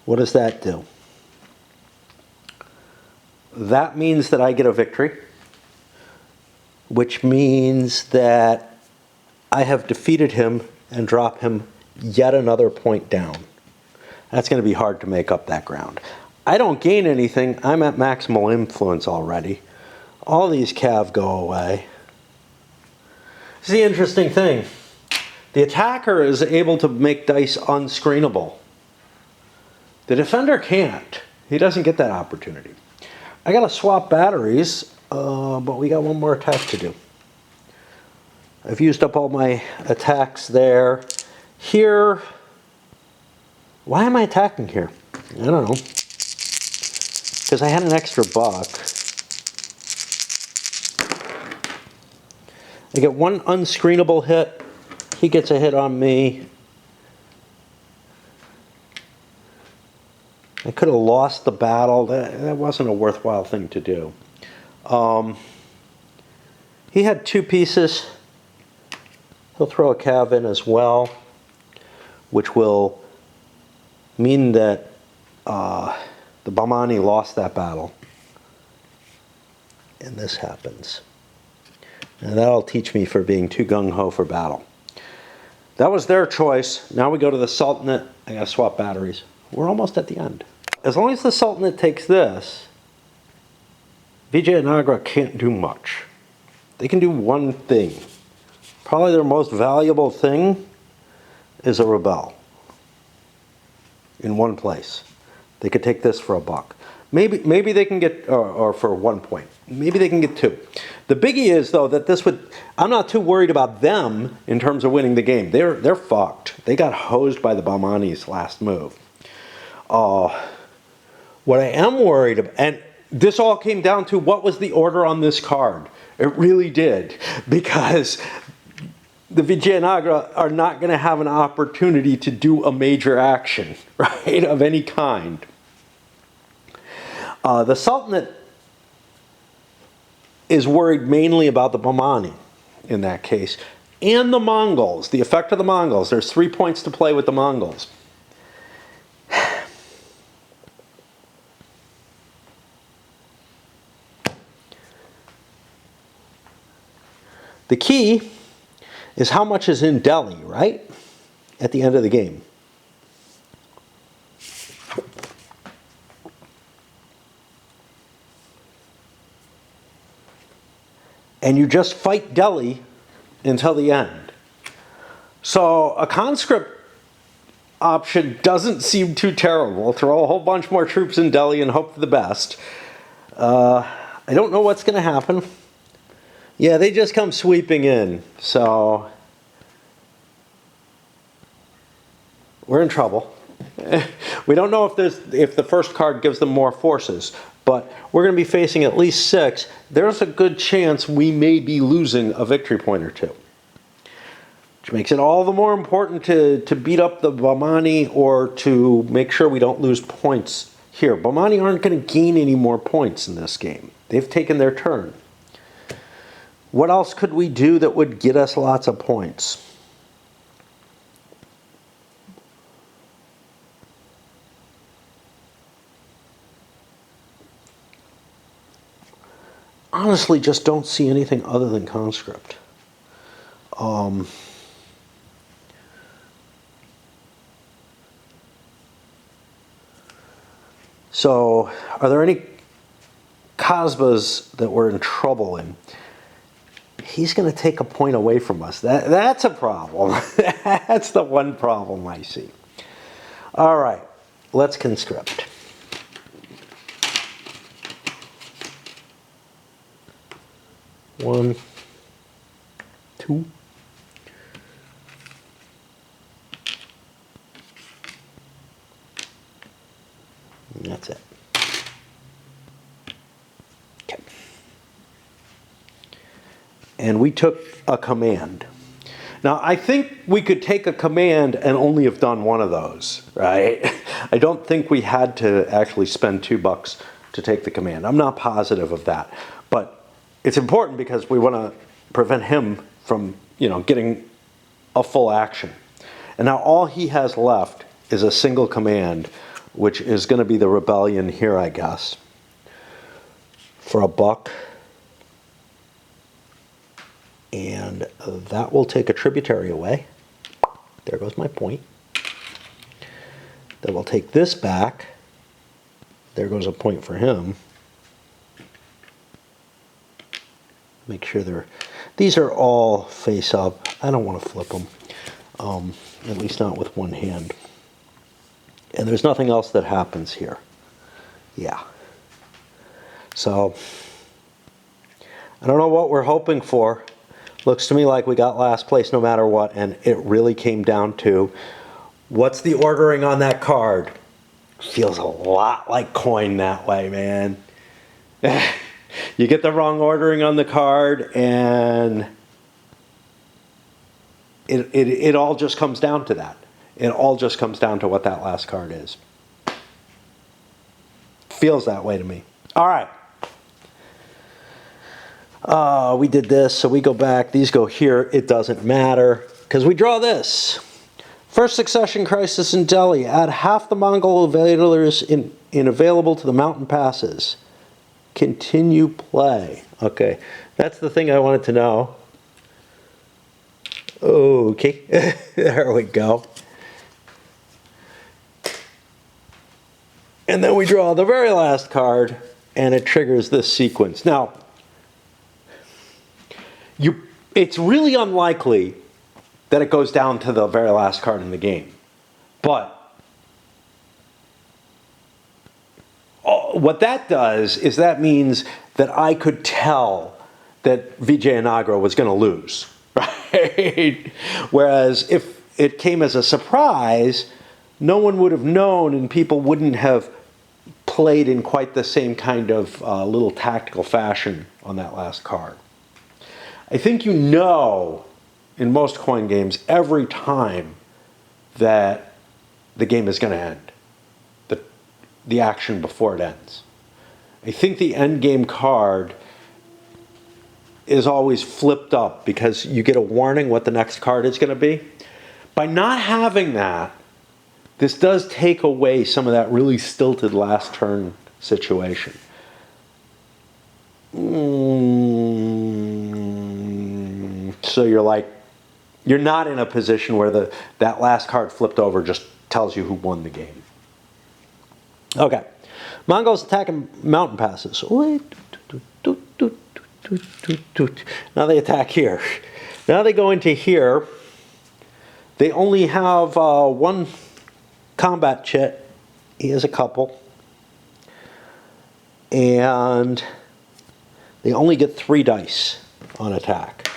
What does that do? That means that I get a victory, which means that I have defeated him and drop him yet another point down. That's going to be hard to make up that ground. I don't gain anything. I'm at maximal influence already. All these cav go away. This is the interesting thing. The attacker is able to make dice unscreenable. The defender can't. He doesn't get that opportunity. I gotta swap batteries, but we got one more attack to do. I've used up all my attacks there. Here, why am I attacking here? I don't know. Because I had an extra buck. I get 1 unscreenable hit. He gets a hit on me. I could have lost the battle. That wasn't a worthwhile thing to do. He had 2 pieces. He'll throw a cav in as well, which will mean that the Bahmani lost that battle. And this happens. And that'll teach me for being too gung-ho for battle. That was their choice. Now we go to the Sultanate. I gotta swap batteries. We're almost at the end. As long as the Sultanate takes this, Vijayanagara can't do much. They can do one thing. Probably their most valuable thing is a rebel. In one place. They could take this for a buck. Maybe they can get, or for 1 point. Maybe they can get 2. The biggie is, though, that this would, I'm not too worried about them in terms of winning the game. They're fucked. They got hosed by the Bahmanis last move. What I am worried about, and this all came down to what was the order on this card. It really did, because the Vijayanagara are not going to have an opportunity to do a major action, right, of any kind. The Sultanate is worried mainly about the Bahmani in that case, and the Mongols, the effect of the Mongols. There's 3 points to play with the Mongols. The key is how much is in Delhi, right? At the end of the game. And you just fight Delhi until the end. So a conscript option doesn't seem too terrible. Throw a whole bunch more troops in Delhi and hope for the best. I don't know what's going to happen. Yeah, they just come sweeping in, so we're in trouble. We don't know if the first card gives them more forces, but we're going to be facing at least 6. There's a good chance we may be losing a victory point or 2. Which makes it all the more important to beat up the Bahmani or to make sure we don't lose points here. Bahmani aren't going to gain any more points in this game. They've taken their turn. What else could we do that would get us lots of points? Honestly, just don't see anything other than conscript. So, are there any Kasbahs that we're in trouble in? He's going to take a point away from us. That's a problem. That's the one problem I see. All right, let's conscript. One, two. And that's it. Okay. And we took a command. Now, I think we could take a command and only have done one of those, right? I don't think we had to actually spend $2 to take the command. I'm not positive of that. But it's important because we want to prevent him from, getting a full action. And now all he has left is a single command, which is going to be the rebellion here, I guess, for $1. And that will take a tributary away. There goes my point. Then we'll take this back. There goes a point for him. Make sure these are all face up. I don't want to flip them, at least not with one hand. And there's nothing else that happens here. Yeah. So, I don't know what we're hoping for. Looks to me like we got last place no matter what, and it really came down to what's the ordering on that card. Feels a lot like coin that way, man. You get the wrong ordering on the card, and it all just comes down to that. It all just comes down to what that last card is. Feels that way to me. All right. We did this, so we go back. These go here. It doesn't matter because we draw this. First succession crisis in Delhi. Add half the Mongol invaders available to the mountain passes. Continue play. Okay, that's the thing I wanted to know. Okay, there we go. And then we draw the very last card, and it triggers this sequence. Now, it's really unlikely that it goes down to the very last card in the game. But what that does is that means that I could tell that Vijayanagara was going to lose, right? Whereas if it came as a surprise, no one would have known and people wouldn't have played in quite the same kind of little tactical fashion on that last card. I think in most coin games every time that the game is going to end. The action before it ends. I think the end game card is always flipped up because you get a warning what the next card is going to be. By not having that, this does take away some of that really stilted last turn situation. So you're not in a position where that last card flipped over just tells you who won the game. Okay, Mongols attacking mountain passes. Now they attack here. Now they go into here. They only have one combat chit. He has a couple. And They only get 3 dice on attack.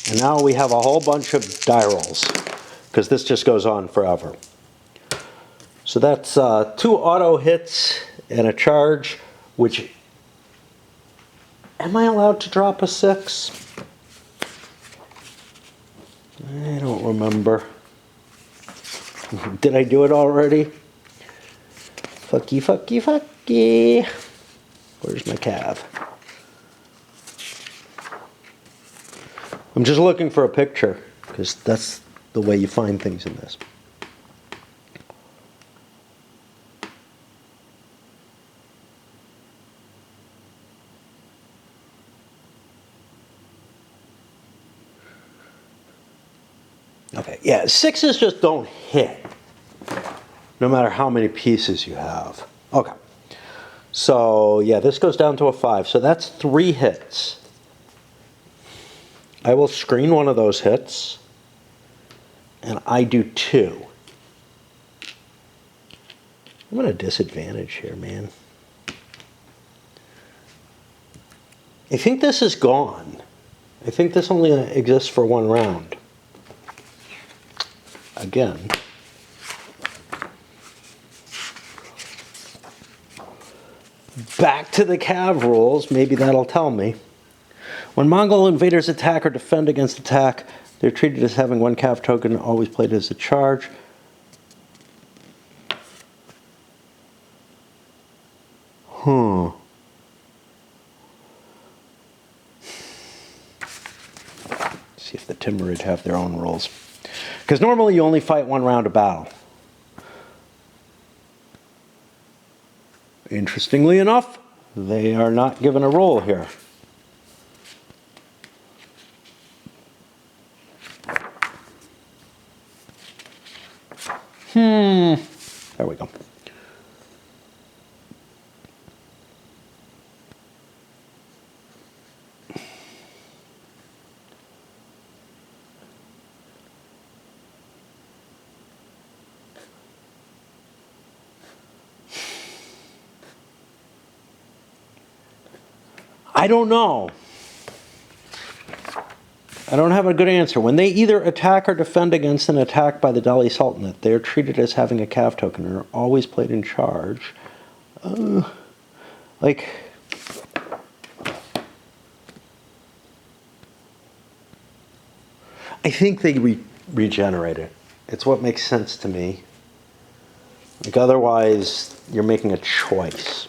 And now we have a whole bunch of die rolls, because this just goes on forever. So that's 2 auto hits and a charge, which... Am I allowed to drop a 6? I don't remember. Did I do it already? Fucky, fucky, fucky. Where's my cav? I'm just looking for a picture, because that's the way you find things in this. Okay, yeah, 6s just don't hit, no matter how many pieces you have. Okay, so yeah, this goes down to a 5, so that's 3 hits. I will screen one of those hits, and I do 2. I'm at a disadvantage here, man. I think this is gone. I think this only exists for 1 round. Again. Back to the cav rules. Maybe that'll tell me. When Mongol invaders attack or defend against attack, they're treated as having 1 cav token, always played as a charge. See if the Timurid have their own rules. Because normally you only fight 1 round of battle. Interestingly enough, they are not given a rule here. There we go. I don't know. I don't have a good answer. When they either attack or defend against an attack by the Delhi Sultanate, they're treated as having a cav token and are always played in charge. Like... I think they regenerate it. It's what makes sense to me. Like, otherwise, you're making a choice.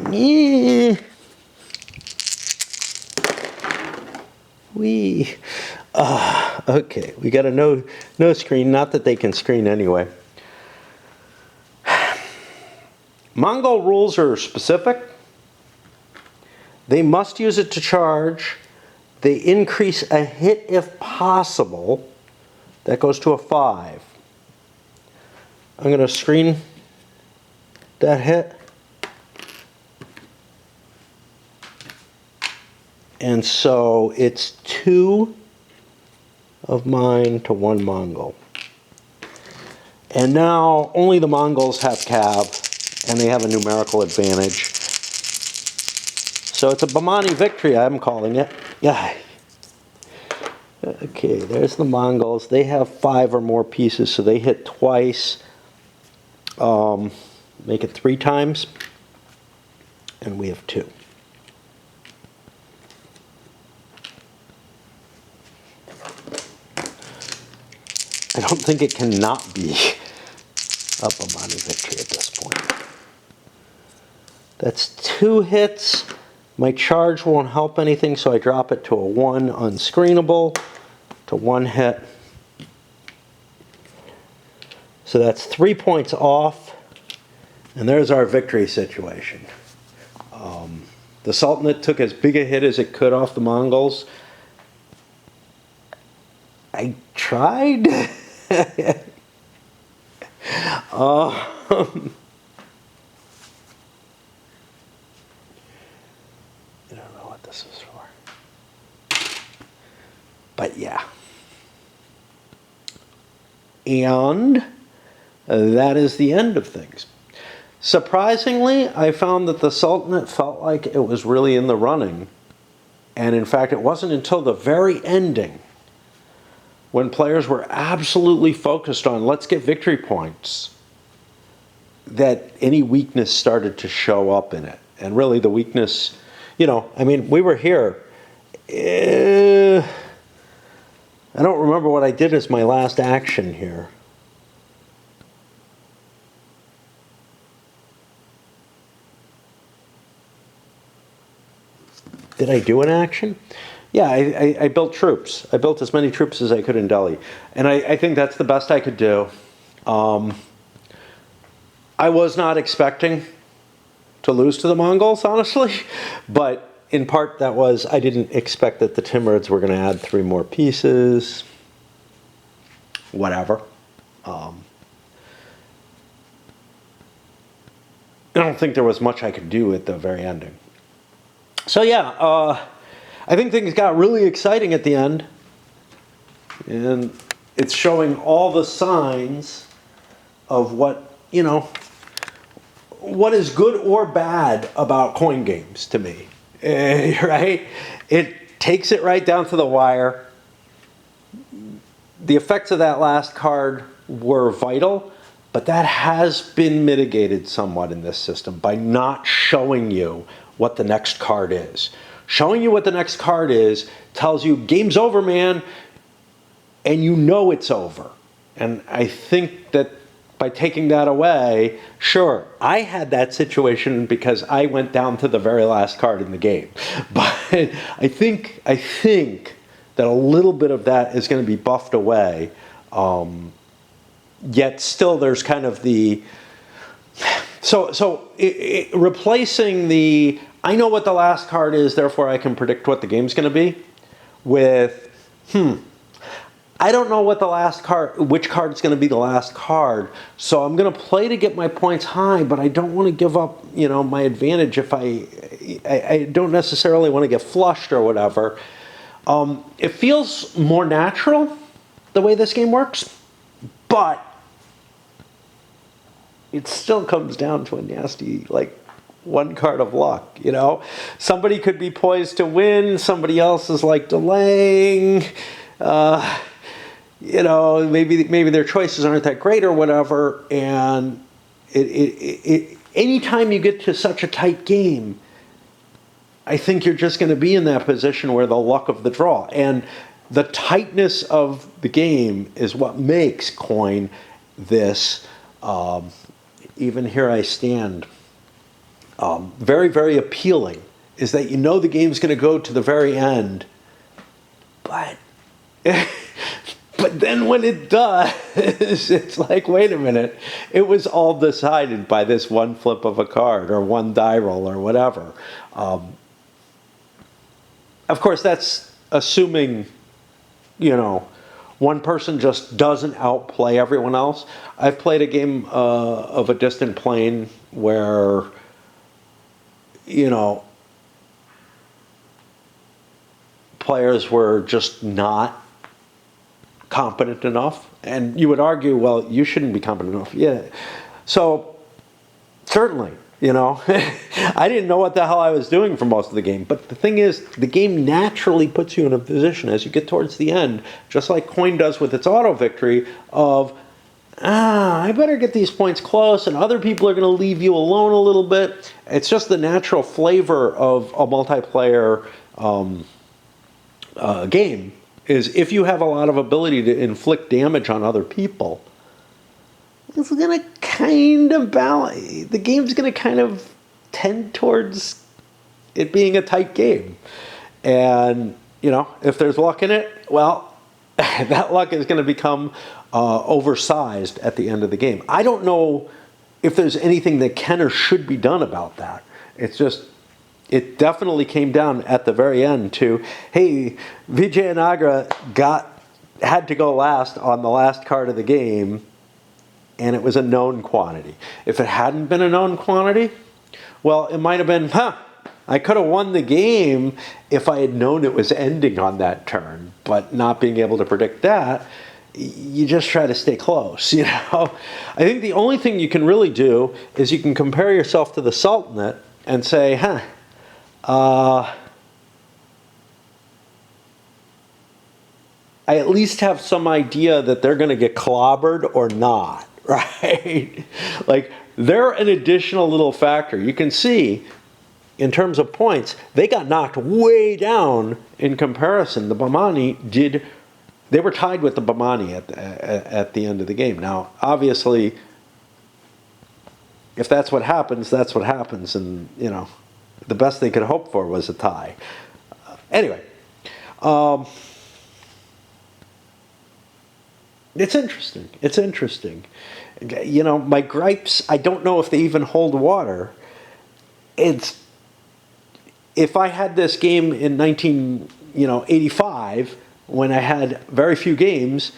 Yeah. Okay, we got a no screen. Not that they can screen anyway. Mongol rules are specific. They must use it to charge. They increase a hit if possible. That goes to a 5. I'm going to screen that hit. And so it's 2 of mine to 1 Mongol. And now only the Mongols have cav, and they have a numerical advantage. So it's a Bahmani victory, I'm calling it. Yeah. Okay, there's the Mongols. They have 5 or more pieces, so they hit twice. Make it 3 times. And we have 2. I don't think it cannot be a Bahmani victory at this point. That's 2 hits. My charge won't help anything, so I drop it to a 1 unscreenable, to 1 hit. So that's 3 points off, and there's our victory situation. The Sultanate took as big a hit as it could off the Mongols. I tried. I don't know what this is for. But yeah. And that is the end of things. Surprisingly, I found that the Sultanate felt like it was really in the running. And in fact, it wasn't until the very ending, when players were absolutely focused on let's get victory points, that any weakness started to show up in it. And really the weakness, I mean, we were here. I don't remember what I did as my last action here. Did I do an action? Yeah, I built troops. I built as many troops as I could in Delhi. And I think that's the best I could do. I was not expecting to lose to the Mongols, honestly. But in part that was, I didn't expect that the Timurids were going to add 3 more pieces. Whatever. I don't think there was much I could do at the very ending. So yeah, I think things got really exciting at the end. And it's showing all the signs of what is good or bad about coin games to me. Right? It takes it right down to the wire. The effects of that last card were vital, but that has been mitigated somewhat in this system by not showing you what the next card is. Showing you what the next card is tells you game's over, man, and you know it's over. And I think that by taking that away, sure, I had that situation because I went down to the very last card in the game. But I think that a little bit of that is going to be buffed away. Yet still there's kind of the... So replacing the, I know what the last card is, therefore I can predict what the game's going to be, with, I don't know what the last card, which card is going to be the last card, so I'm going to play to get my points high, but I don't want to give up, my advantage if I don't necessarily want to get flushed or whatever. It feels more natural, the way this game works, but it still comes down to a nasty, 1 card of luck, Somebody could be poised to win, somebody else is delaying, maybe their choices aren't that great or whatever, and anytime you get to such a tight game, I think you're just going to be in that position where the luck of the draw. And the tightness of the game is what makes coin this, even here I stand, very, very appealing, is that the game's going to go to the very end, but then when it does, it's like, wait a minute, it was all decided by this one flip of a card or one die roll or whatever. Of course, that's assuming, one person just doesn't outplay everyone else. I've played a game of A Distant Plane where, players were just not competent enough. And you would argue, well, you shouldn't be competent enough. Yeah. So, certainly, I didn't know what the hell I was doing for most of the game. But the thing is, the game naturally puts you in a position as you get towards the end, just like coin does with its auto victory, of, I better get these points close, and other people are going to leave you alone a little bit. It's just the natural flavor of a multiplayer game, is if you have a lot of ability to inflict damage on other people, it's going to kind of balance. The game's going to kind of tend towards it being a tight game. And, if there's luck in it, well, that luck is going to become oversized at the end of the game. I don't know if there's anything that can or should be done about that. It's just, it definitely came down at the very end to, hey, Vijayanagara had to go last on the last card of the game, and it was a known quantity. If it hadn't been a known quantity, well, it might have been, I could have won the game if I had known it was ending on that turn, but not being able to predict that, you just try to stay close, you know. I think the only thing you can really do is you can compare yourself to the sultanate and say, I at least have some idea that they're going to get clobbered or not, right? Like, they're an additional little factor. You can see, in terms of points, they got knocked way down in comparison. The Bahmani did, they were tied with the Bahmani at the end of the game. Now, obviously, if that's what happens, that's what happens. And, you know, the best they could hope for was a tie. Anyway, it's interesting. It's interesting. You know, my gripes, I don't know if they even hold water. It's, if I had this game in 1985, when I had very few games,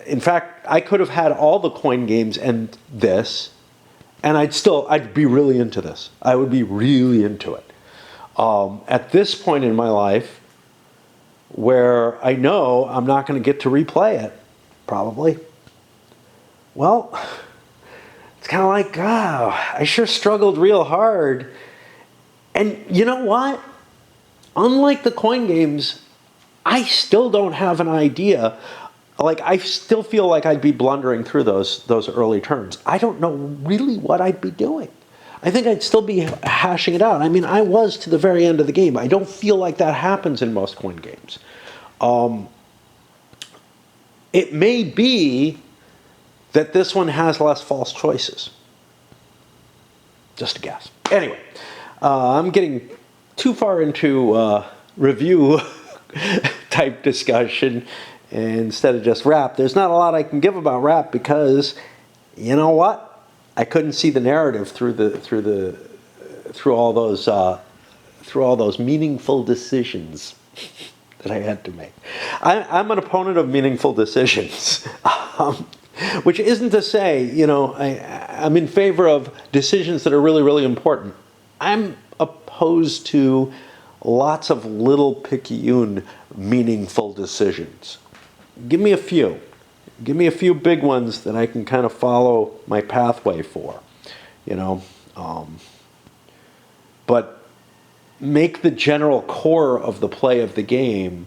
in fact, I could have had all the coin games and this, and I'd be really into this. I would be really into it. At this point in my life, where I know I'm not going to get to replay it, probably, well, it's kind of like, I sure struggled real hard. And you know what? Unlike the coin games, I still don't have an idea. Like, I still feel like I'd be blundering through those early turns. I don't know really what I'd be doing. I think I'd still be hashing it out. I mean, I was to the very end of the game. I don't feel like that happens in most coin games. It may be that this one has less false choices. Just a guess. Anyway, I'm getting too far into review type discussion instead of just rap. There's not a lot I can give about rap because, you know what? I couldn't see the narrative through all those meaningful decisions that I had to make. I'm an opponent of meaningful decisions, which isn't to say, you know, I'm in favor of decisions that are really, really important. I'm opposed to lots of little picayune meaningful decisions. Give me a few. Give me a few big ones that I can kind of follow my pathway for, you know. But make the general core of the play of the game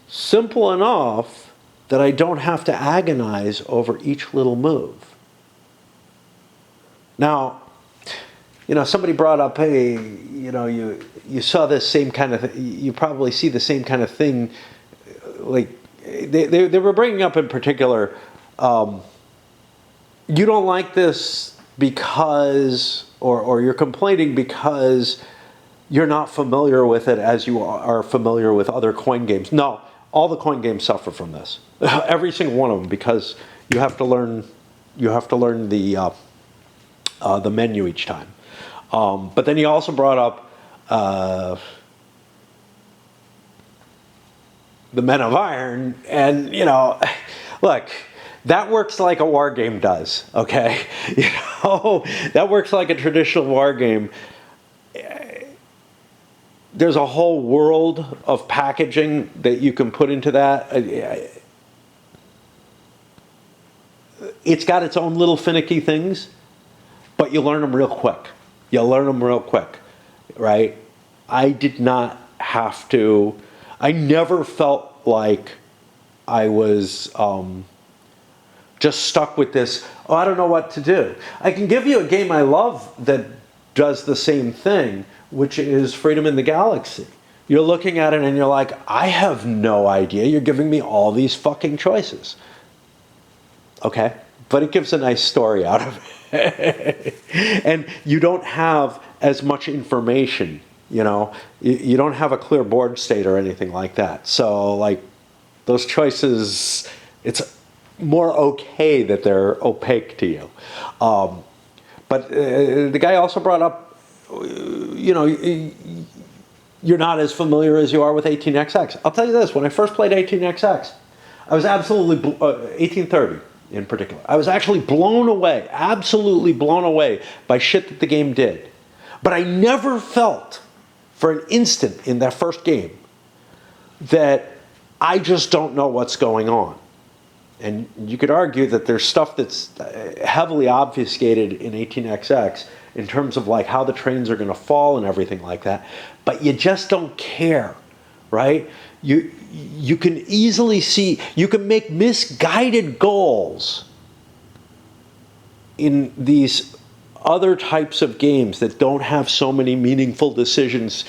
simple enough that I don't have to agonize over each little move. Now, you know, somebody brought up, hey, you know, you saw this same kind of, you probably see the same kind of thing, like, they were bringing up in particular, you don't like this because, or you're complaining because you're not familiar with it as you are familiar with other coin games. No, all the coin games suffer from this. Every single one of them, because you have to learn the menu each time. But then he also brought up the Men of Iron, and, you know, look, that works like a war game does, okay? You know, that works like a traditional war game. There's a whole world of packaging that you can put into that. It's got its own little finicky things, but you learn them real quick. You learn them real quick, right? I did not have to. I never felt like I was just stuck with this, oh, I don't know what to do. I can give you a game I love that does the same thing, which is Freedom in the Galaxy. You're looking at it and you're like, I have no idea. You're giving me all these fucking choices. Okay, but it gives a nice story out of it. And you don't have as much information. You know, you don't have a clear board state or anything like that. So, like, those choices, it's more okay that they're opaque to you. But the guy also brought up, you know, you're not as familiar as you are with 18XX. I'll tell you this, when I first played 18XX, I was absolutely, 1830 in particular, I was actually blown away, absolutely blown away by shit that the game did. But I never felt for an instant in that first game that I just don't know what's going on. And you could argue that there's stuff that's heavily obfuscated in 18xx in terms of like how the trains are going to fall and everything like that, but you just don't care, right? You can easily see, you can make misguided goals in these other types of games that don't have so many meaningful decisions,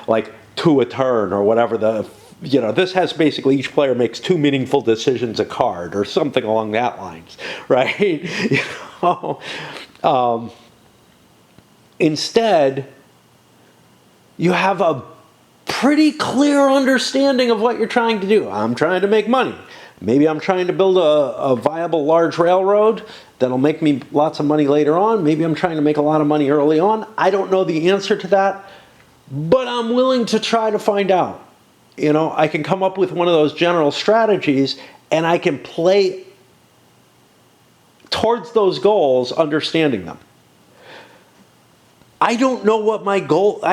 like to a turn or whatever this has basically each player makes 2 meaningful decisions a card or something along that lines, right? Instead, you have a pretty clear understanding of what you're trying to do. I'm trying to make money. Maybe I'm trying to build a viable large railroad that'll make me lots of money later on. Maybe I'm trying to make a lot of money early on. I don't know the answer to that, but I'm willing to try to find out. I can come up with one of those general strategies and I can play towards those goals, understanding them. I don't know what I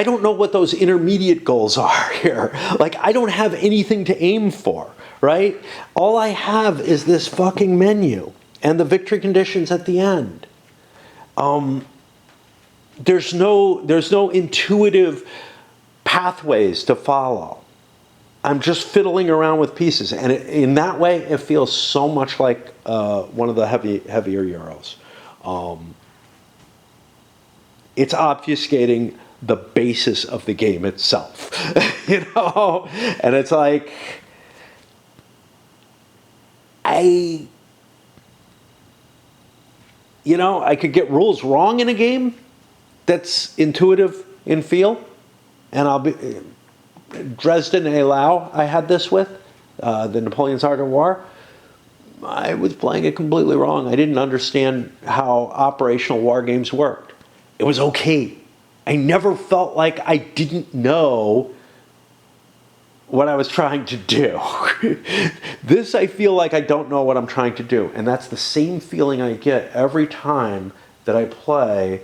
don't know what those intermediate goals are here. Like, I don't have anything to aim for, right? All I have is this fucking menu and the victory conditions at the end. There's no intuitive pathways to follow. I'm just fiddling around with pieces, and in that way, it feels so much like one of the heavier Euros. It's obfuscating the basis of the game itself, and it's like I could get rules wrong in a game that's intuitive in feel, and I'll be. Dresden Eylau, I had this with, the Napoleon's Art of War. I was playing it completely wrong. I didn't understand how operational war games worked. It was okay. I never felt like I didn't know what I was trying to do. This, I feel like I don't know what I'm trying to do. And that's the same feeling I get every time that I play,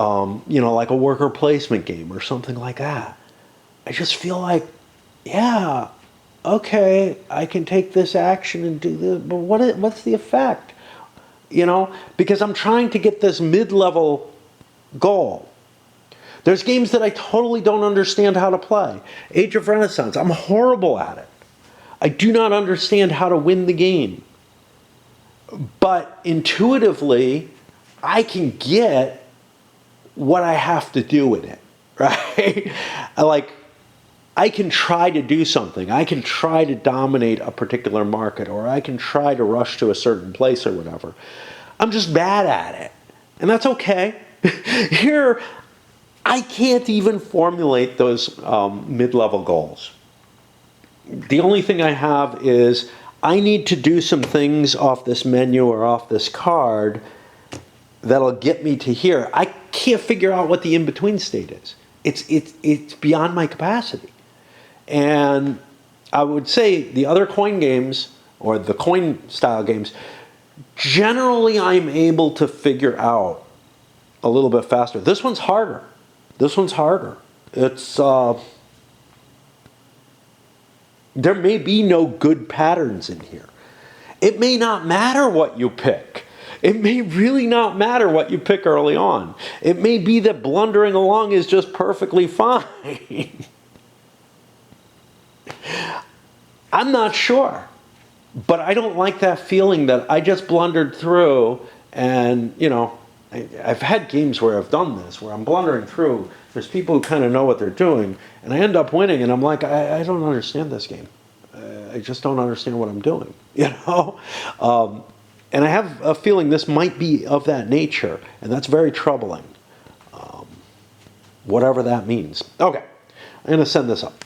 like a worker placement game or something like that. I just feel like, yeah, okay, I can take this action and do this, but what's the effect? Because I'm trying to get this mid-level goal. There's games that I totally don't understand how to play. Age of Renaissance, I'm horrible at it. I do not understand how to win the game. But intuitively, I can get what I have to do in it, right? I can try to do something. I can try to dominate a particular market, or I can try to rush to a certain place or whatever. I'm just bad at it. And that's okay. Here, I can't even formulate those mid-level goals. The only thing I have is I need to do some things off this menu or off this card that'll get me to here. I can't figure out what the in-between state is. It's beyond my capacity. And I would say the other coin games, or the coin style games, generally I'm able to figure out a little bit faster. This one's harder. It's there may be no good patterns in here. It may not matter what you pick. It may really not matter what you pick early on. It may be that blundering along is just perfectly fine. I'm not sure. But I don't like that feeling that I just blundered through and, I've had games where I've done this, where I'm blundering through. There's people who kind of know what they're doing, and I end up winning, and I'm like, I don't understand this game. I just don't understand what I'm doing, And I have a feeling this might be of that nature, and that's very troubling, whatever that means. Okay, I'm going to send this up.